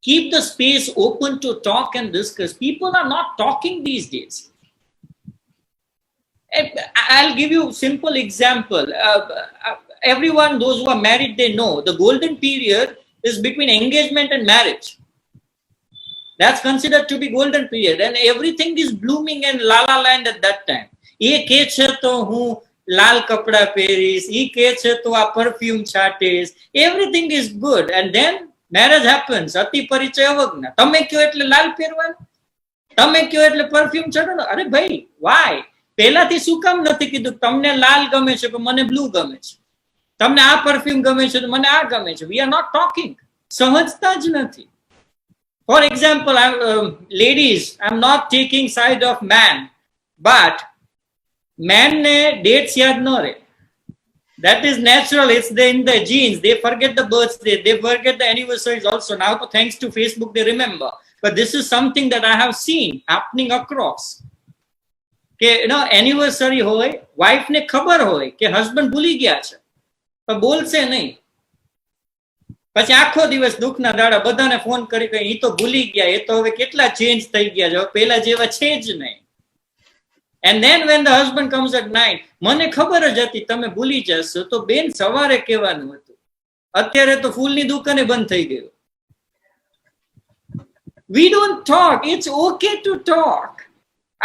D: Keep the space open to talk and discuss. People are not talking these days. I'll give you a simple example. Everyone, those who are married, they know the golden period is between engagement and marriage. That's considered to be golden period, and everything is blooming and la la land at that time. ये के छे तो हूँ लाल कपड़ा Paris, ये के छे तो आ perfume छाटेस, everything is good, and then marriage happens. अति परिचय वग्न. तमे क्यों एटले लाल पेरवान? तमे क्यों एटले perfume छाटो? अरे भाई, why? પહેલાથી શું કામ નથી કીધું તમને લાલ ગમે છે પણ મને બ્લુ ગમે છે, તમને આ પરફ્યુમ ગમે છે તો મને આ ગમે છે. We are not talking. સમજતા જ નથી. For example, ladies, I'm not taking side of man, but man ne dates yaad no re. That is natural. It's in the genes. They forget the birthday. They forget the anniversaries also. Now, thanks to Facebook, they remember. But this is something that I have seen happening across. કે anniversary હોય, wife ને ખબર હોય કે husband ભૂલી ગયા છે પણ બોલશે નહીં. પછી આખો દિવસ દુઃખના દાડા બધાને ફોન કરી કે ઈ તો ભૂલી ગયા, એ તો હવે કેટલા ચેન્જ થઈ ગયા છે, પહેલા જેવા છે જ નહીં. And then when the husband comes at night, મને ખબર જ હતી તમે ભૂલી જશો, તો બેન સવારે કહેવાનું હતું, અત્યારે તો ફૂલની દુકાને બંધ થઈ ગયું. We don't talk. It's okay to talk.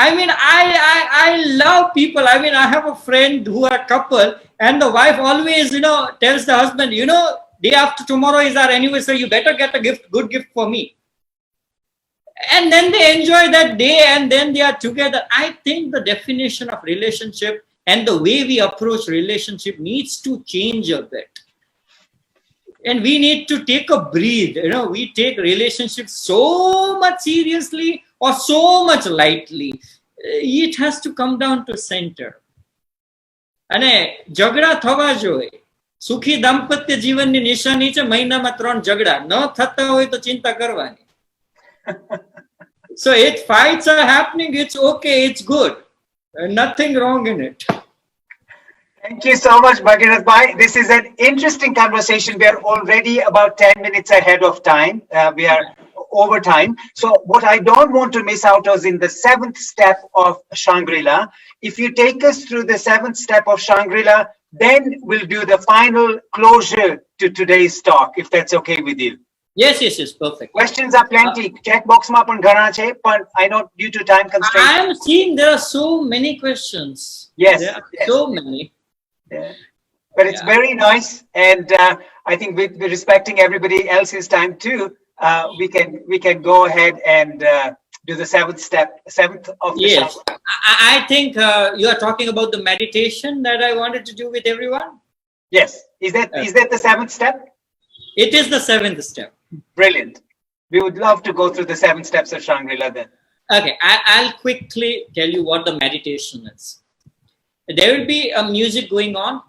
D: I mean, I love people. I mean, I have a friend who are a couple, and the wife always, tells the husband, day after tomorrow is our anniversary. You better get a good gift for me. And then they enjoy that day, and then they are together. I think the definition of relationship and the way we approach relationship needs to change a bit. And we need to take a breathe. We take relationships so much seriously or so much lightly. It has to come down to center. અને ઝઘડા થવા જોઈએ. સુખી દાંપત્ય જીવનની નિશાની છે મહિનામાં 3 ઝઘડા. ન થતા હોય તો ચિંતા કરવાની. So if fights are happening, it's okay, it's good. Nothing wrong in it.
B: Thank you so much, Bhagirath Bhai. This is an interesting conversation. We are already about 10 minutes ahead of time. We are over time. So what I don't want to miss out is in the 7th step of Shangree Laa. If you take us through the 7th step of Shangree Laa, then we'll do the final closure to today's talk, if that's okay with you.
D: Yes, perfect.
B: Questions are plenty. Check box ma pan ghana che, but I know due to time constraints.
D: I am seeing there are so many questions.
B: Yes,
D: there are
B: yes.
D: so many.
B: Yeah. But it's very nice, and I think we're respecting everybody else's time too. We can go ahead and do the 7th of the
D: Yes,
B: Shangree.
D: I think you are talking about the meditation that I wanted to do with everyone.
B: Yes, is that the 7th step?
D: It is the 7th step.
B: Brilliant. We would love to go through the 7 steps of Shangree Laa then.
D: Okay, I'll quickly tell you what the meditation is. There will be a music going on.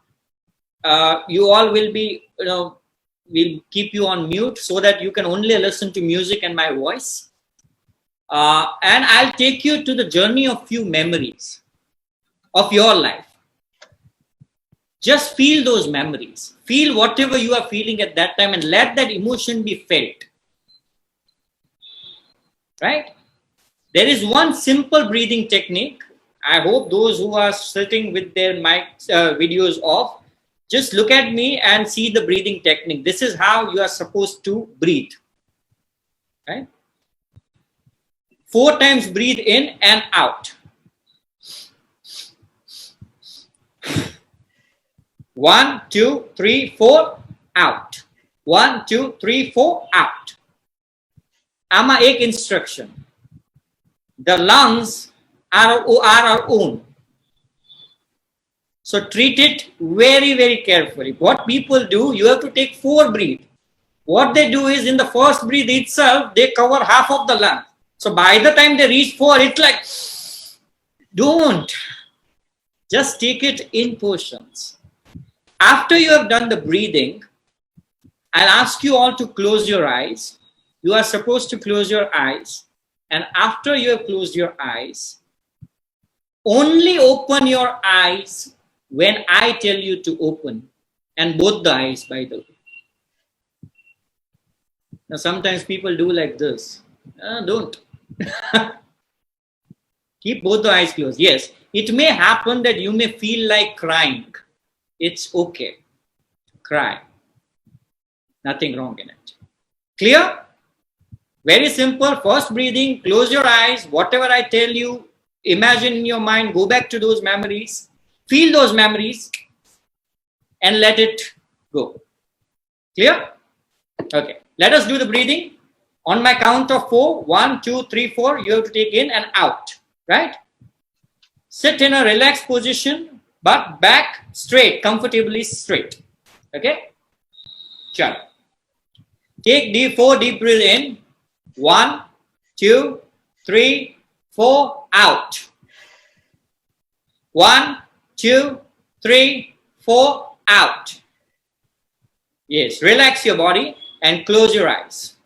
D: You all will be, we'll keep you on mute so that you can only listen to music and my voice. And I'll take you to the journey of few memories of your life. Just feel those memories. Feel whatever you are feeling at that time and let that emotion be felt. Right? There is one simple breathing technique. I hope those who are sitting with their mics, videos off, just look at me and see the breathing technique. This is how you are supposed to breathe. Right? 4 times breathe in and out. 1, 2, 3, 4, out. 1, 2, 3, 4, out. Ama ek instruction. The lungs are our own. So treat it very, very carefully. What people do, you have to take 4 breaths. What they do is in the first breath itself, they cover half of the lung. So by the time they reach 4, it's like, don't. Just take it in portions. After you have done the breathing, I'll ask you all to close your eyes. You are supposed to close your eyes. And after you have closed your eyes, only open your eyes when I tell you to open. And both the eyes, by the way. Now, sometimes people do like this. Don't. Keep both the eyes closed. Yes, it may happen that you may feel like crying. It's okay. Cry. Nothing wrong in it. Clear? Very simple. First breathing, close your eyes. Whatever I tell you, imagine in your mind, go back to those memories. Feel those memories and let it go. Clear? Okay. Let us do the breathing. On my count of 4, 1, 2, 3, 4, you have to take in and out. Right? Sit in a relaxed position, but back straight, comfortably straight. Okay? Sure. Take 4 deep breath in. 1, 2, 3, 4, out. 1, 2, 3, 4, out. Yes, relax your body and close your eyes.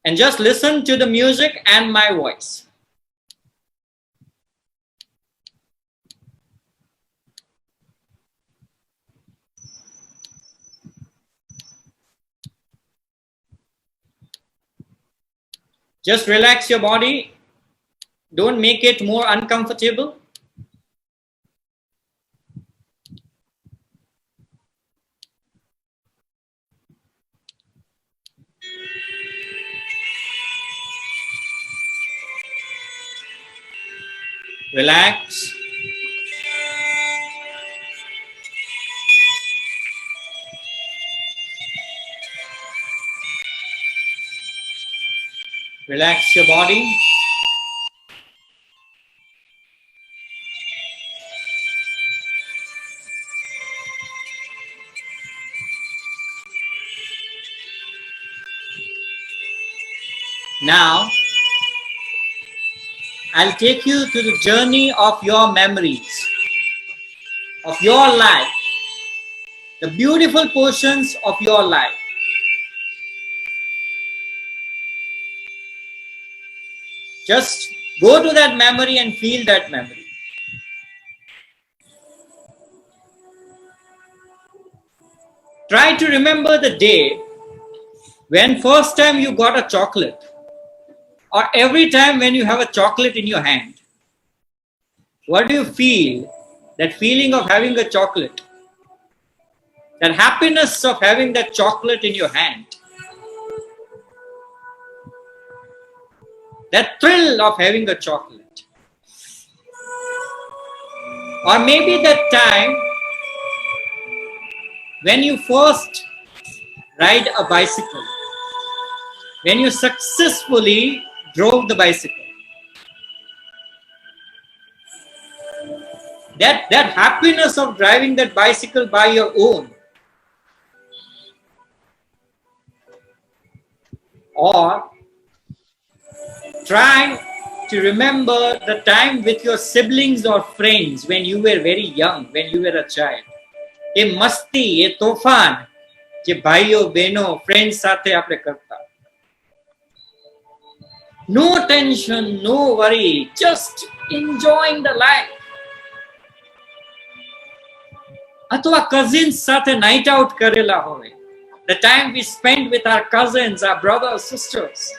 D: And just listen to the music and my voice. Just relax your body. Don't make it more uncomfortable. Relax. Relax your body. Now, I'll take you to the journey of your memories, of your life, the beautiful portions of your life. Just go to that memory and feel that memory. Try to remember the day when first time you got a chocolate, or every time when you have a chocolate in your hand. What do you feel? That feeling of having a chocolate, that happiness of having that chocolate in your hand, that thrill of having a chocolate. Or maybe that time when you first ride a bicycle, when you successfully drove the bicycle. That happiness of driving that bicycle by your own. Or try to remember the time with your siblings or friends when you were very young, when you were a child. ये मस्ती, ये तोफान जे भाइयों बहनों friends साथे आपने करता. No tension, no worry, just enjoying the life. अथवा cousins साथे night out करेला होवे. The time we spend with our cousins, our brothers, sisters.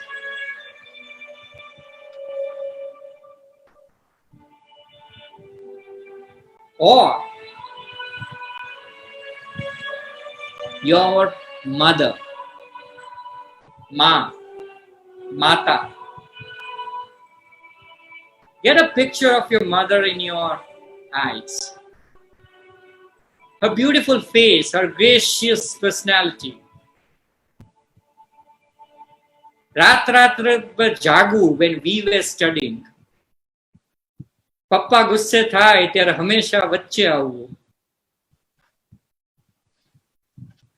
D: Or your mother, Ma, Mata. Get a picture of your mother in your eyes. Her beautiful face, her gracious personality. Ratra jagu when we were studying. પપ્પા ગુસ્સે થાય ત્યારે હંમેશા વચ્ચે આવવું.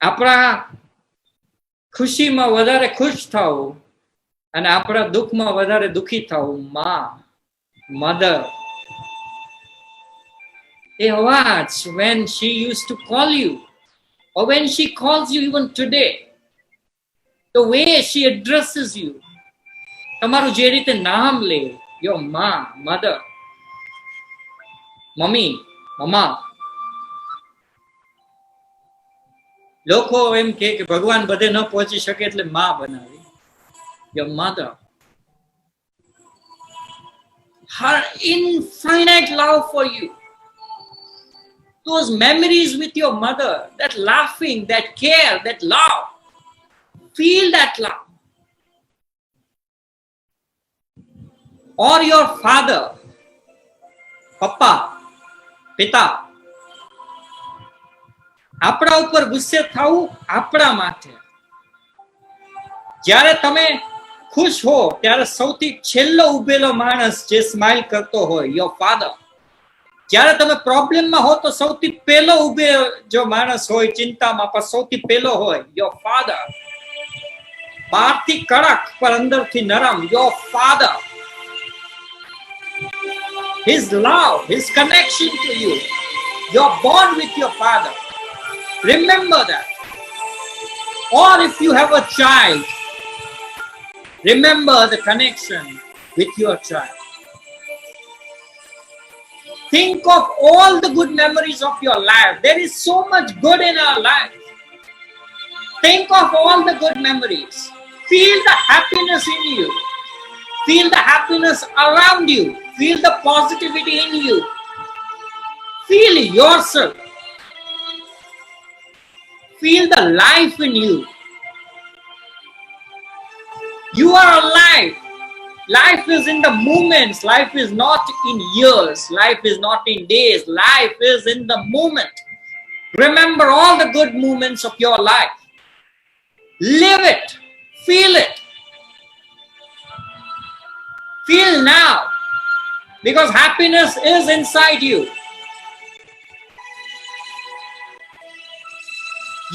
D: આપણા ખુશીમાં વધારે ખુશ થાવું અને આપણા દુઃખમાં વધારે દુઃખી થાવું. માં, mother. A watch when she used to call you, or when she calls you even today. The way she addresses you. તમારું જે રીતે નામ લે, your ma, mother. મમ્મી, મમ્મા. લોકો એમ કહે કે ભગવાન બધે ન પહોંચી શકે એટલે માં બનાવી. Your mother. Her infinite love for you. Those memories with your mother, that laughing, that care, that love. Feel that love. Or your father, Papa, પિતા. આપણા ઉપર ગુસ્સે થવું આપણા માટે. જ્યારે તમે ખુશ હો ત્યારે સૌથી છેલ્લો ઉભેલો માણસ જે સ્માઇલ કરતો હોય, your father. જ્યારે તમે પ્રોબ્લેમમાં હો તો સૌથી પહેલો ઉભે જો માણસ હોય ચિંતામાં પણ સૌથી પહેલો હોય, your father. બહારથી કડક પણ અંદરથી નરમ, your father. His love, his connection to you. You're born with your father. Remember that. Or if you have a child, remember the connection with your child. Think of all the good memories of your life. There is so much good in our life. Think of all the good memories. Feel the happiness in you. Feel the happiness around you. Feel the positivity in you. Feel yourself. Feel the life in you. You are alive. Life is in the moments. Life is not in years. Life is not in days. Life is in the moment. Remember all the good moments of your life. Live it. Feel it. Feel now. Because happiness is inside you.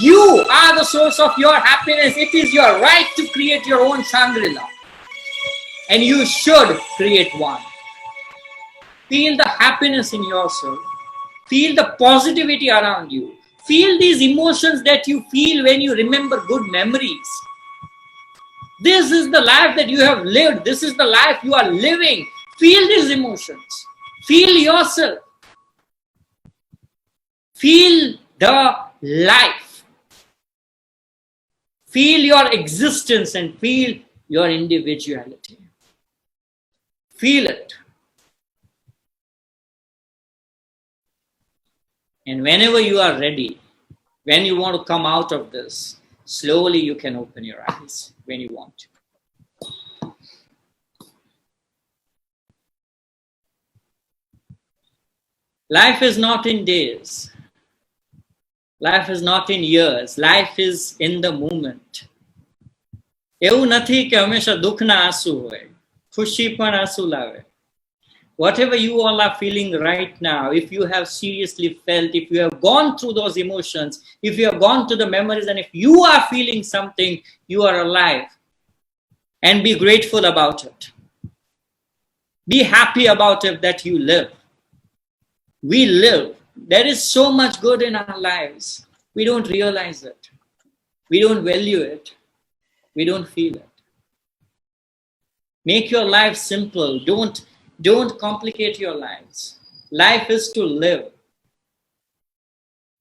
D: You are the source of your happiness. It is your right to create your own Shangree Laa. And you should create one. Feel the happiness in yourself. Feel the positivity around you. Feel these emotions that you feel when you remember good memories. This is the life that you have lived. This is the life you are living. Feel these emotions. Feel yourself. Feel the life. Feel your existence and feel your individuality. Feel it. And whenever you are ready, when you want to come out of this, slowly you can open your eyes when you want to. Life is not in days. Life is not in years. Life is in the moment. એવું નથી કે હંમેશા દુઃખના આંસુ હોય, ખુશી પણ આંસુ લાવે. Whatever you all are feeling right now, if you have seriously felt, if you have gone through those emotions, if you have gone to the memories, and if you are feeling something, you are alive. And be grateful about it. Be happy about it that you live. We live. There is so much good in our lives. We don't realize it. We don't value it. We don't feel it. Make your life simple. Don't complicate your lives. Life is to live.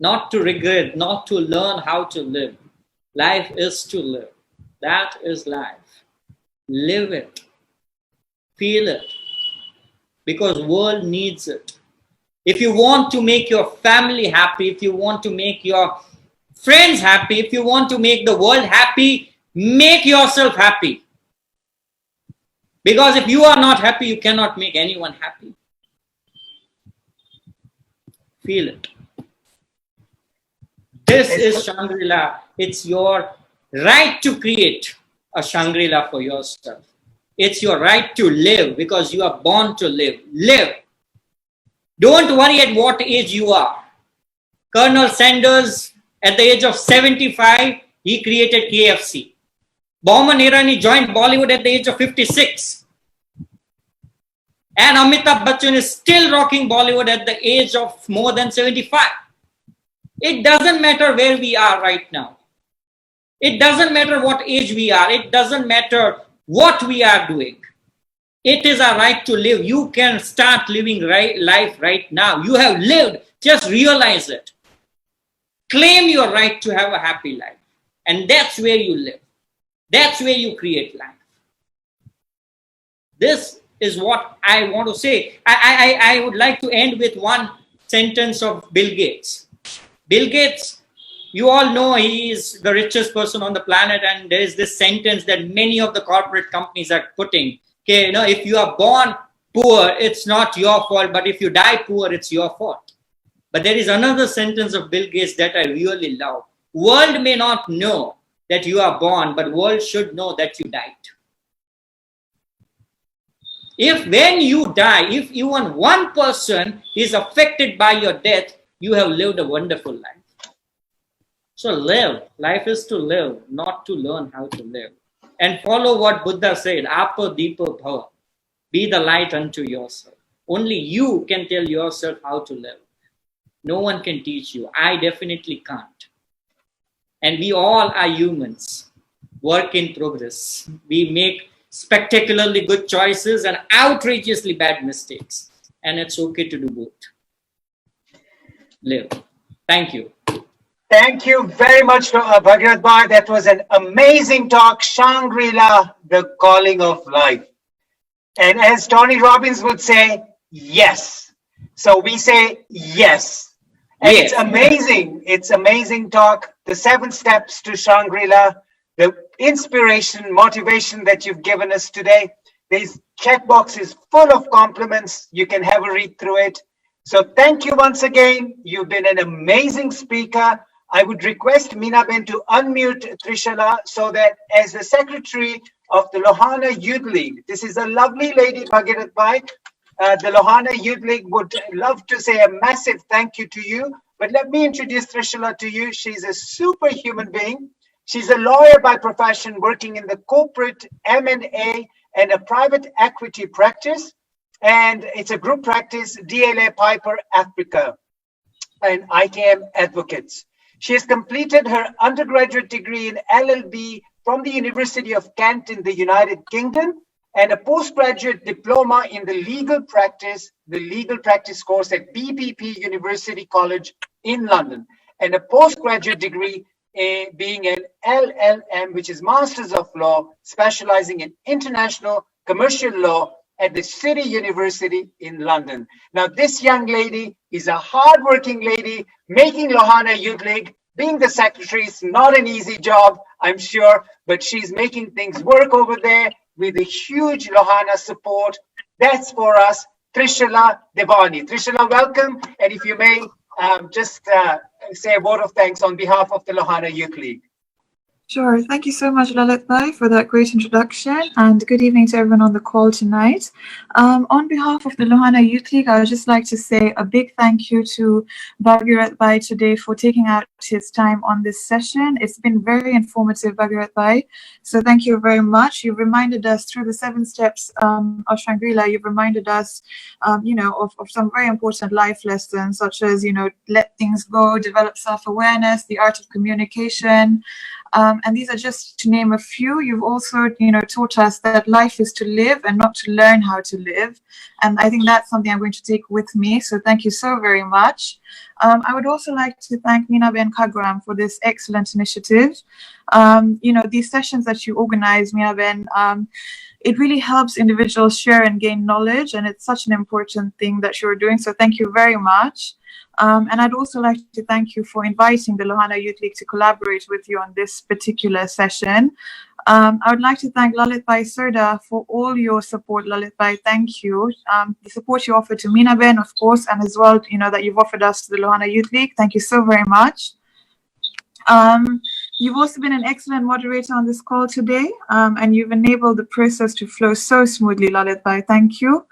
D: Not to regret, not to learn how to live. Life is to live. That is life. Live it. Feel it. Because world needs it. If you want to make your family happy, if you want to make your friends happy, if you want to make the world happy, make yourself happy. Because if you are not happy, you cannot make anyone happy. Feel it. This is Shangree Laa. It's your right to create a Shangree Laa for yourself. It's your right to live because you are born to live. Live. Don't worry at what age you are. Colonel Sanders, at the age of 75, he created KFC. Boman Irani joined Bollywood at the age of 56. And Amitabh Bachchan is still rocking Bollywood at the age of more than 75. It doesn't matter where we are right now. It doesn't matter what age we are. It doesn't matter what we are doing. It is our right to live. You can start living life right now. You have lived. Just realize it. Claim your right to have a happy life. And that's where you live. That's where you create life. This is what I want to say. I would like to end with one sentence of Bill Gates. Bill Gates, you all know he is the richest person on the planet, and there is this sentence that many of the corporate companies are putting. Okay, you know, if you are born poor, it's not your fault, but if you die poor, it's your fault. But there is another sentence of Bill Gates that I really love. World may not know that you are born, but world should know that you died. If when you die, if even one person is affected by your death, you have lived a wonderful life. So live. Life is to live, not to learn how to live. And follow what Buddha said, Apa Deepa Bhava. Be the light unto yourself. Only you can tell yourself how to live. No one can teach you. I definitely can't. And we all are humans, work in progress. We make spectacularly good choices and outrageously bad mistakes. And it's okay to do both. Live. Thank you.
B: Thank you very much, Bhagirath Bhai. That was an amazing talk. Shangree Laa, the calling of life. And as Tony Robbins would say, yes. So we say yes. And
D: Yes.
B: it's amazing. It's amazing talk. The 7 steps to Shangree Laa, the inspiration, motivation that you've given us today. This checkbox is full of compliments. You can have a read through it. So thank you once again. You've been an amazing speaker. I would request Mina Ben to unmute Trishala so that as the secretary of the Lohana Youth League, this is a lovely lady, Bhagirath Bhai. The Lohana Youth League would love to say a massive thank you to you. But let me introduce Trishala to you. She's a superhuman being. She's a lawyer by profession working in the corporate M&A and a private equity practice. And it's a group practice, DLA Piper Africa and IKM Advocates. She has completed her undergraduate degree in LLB from the University of Kent in the United Kingdom and a postgraduate diploma in the legal practice course at BPP University College in London, and a postgraduate degree being an LLM, which is Masters of Law, specializing in international commercial law at the City University in London. Now, this young lady is a hardworking lady, making Lohana Youth League. Being the secretary is not an easy job, I'm sure, but she's making things work over there with a huge Lohana support. That's for us, Trishala Devani. Trishala, welcome. And if you may, just say a word of thanks on behalf of the Lohana Youth League.
C: Sure. Thank you so much, Lalit Bhai, for that great introduction, and good evening to everyone on the call tonight. On behalf of the Lohana Youth League, I would just like to say a big thank you to Bhagirath Bhai today for taking out his time on this session. It's been very informative, Bhagirath Bhai. So thank you very much. You've reminded us through the 7 steps of Shangree Laa, you've reminded us, of some very important life lessons, such as, let things go, develop self-awareness, the art of communication. And these are just to name a few. You've also, taught us that life is to live and not to learn how to live. And I think that's something I'm going to take with me. So thank you so very much. I would also like to thank Mina and Khagram for this excellent initiative. These sessions that you organize, Mina Ben, it really helps individuals share and gain knowledge. And it's such an important thing that you're doing. So thank you very much. And I'd also like to thank you for inviting the Lohana Youth League to collaborate with you on this particular session. I would like to thank Lalit Bhai Sodha for all your support, Lalit Bhai. Thank you. The support you offered to Mina Ben, of course, and as well, that you've offered us to the Lohana Youth League. Thank you so very much. You've also been an excellent moderator on this call today, and you've enabled the process to flow so smoothly, Lalit Bhai. Thank you.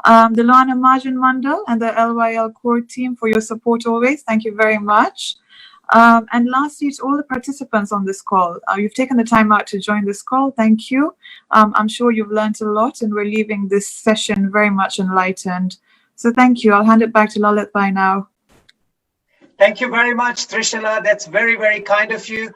C: The Lohana Margin Mandal and the LYL core team for your support always. Thank you very much. And lastly, to all the participants on this call, you've taken the time out to join this call. Thank you. I'm sure you've learned a lot, and we're leaving this session very much enlightened. So thank you. I'll hand it back to Lalit Bhai now.
B: Thank you very much, Trishala. That's very, very kind of you.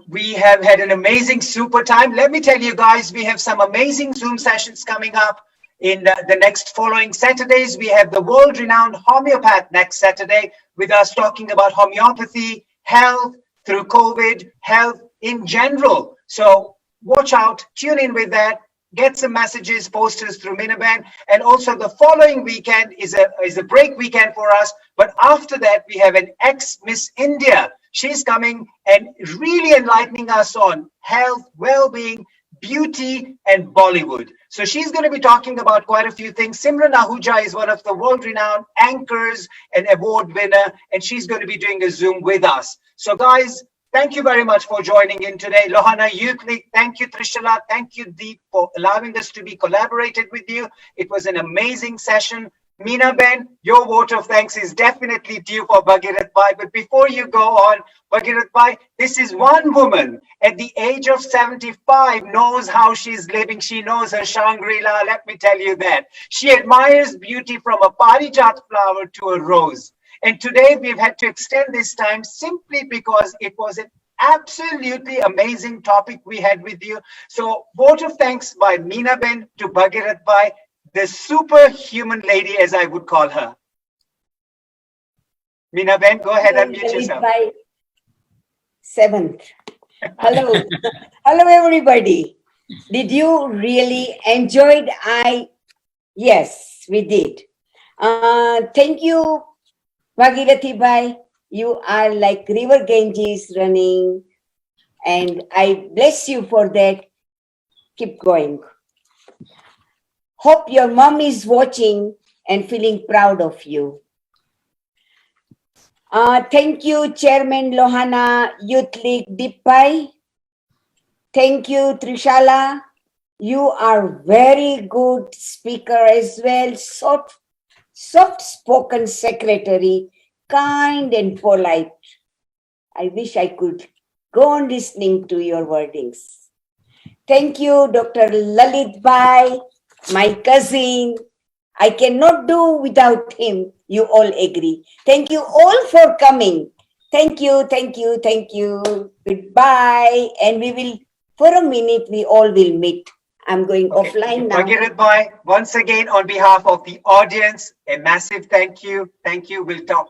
B: We have had an amazing super time. Let me tell you guys, we have some amazing Zoom sessions coming up. In the next following Saturdays, we have the world-renowned homeopath next Saturday with us talking about homeopathy, health through COVID, health in general. So watch out, tune in with that, get some messages, posters through Minaban. And also the following weekend is a break weekend for us. But after that, we have an ex-Miss India. She's coming and really enlightening us on health, well-being, beauty, and Bollywood. So she's going to be talking about quite a few things. Simran Ahuja is one of the world-renowned anchors and award winner, and she's going to be doing a Zoom with us. So guys, thank you very much for joining in today. Lohana Youth League, thank you, Trishala. Thank you, Deep, for allowing us to be collaborated with you. It was an amazing session. Mina Ben, your vote of thanks is definitely due for Bhagirath Bhai. But before you go on, Bhagirath Bhai, this is one woman at the age of 75 knows how she's living. She knows her Shangree Laa, let me tell you that. She admires beauty from a parijat flower to a rose. And today we've had to extend this time simply because it was an absolutely amazing topic we had with you. So vote of thanks by Mina Ben to Bhagirath Bhai, the superhuman lady, as I would call her. Mina Ben, go ahead and mute yourself.
A: 7th. Hello. Hello, everybody. Did you really enjoy it? Yes, we did. Thank you, Bhagirathi Bhai. You are like River Ganges running, and I bless you for that. Keep going. Hope your mom is watching and feeling proud of you. Thank you, Chairman Lohana Youth League Deep Bhai. Thank you, Trishala. You are very good speaker as well. Soft-spoken secretary, kind and polite. I wish I could go on listening to your wordings. Thank you, Dr. Lalit Bhai, my cousin. I cannot do without him. You all agree. Thank you all for coming. Thank you, thank you, thank you. Goodbye. And we will, for a minute, we all will meet. I'm going offline now.
B: Bhagirath Bhai, once again, on behalf of the audience, a massive thank you. Thank you. We'll talk.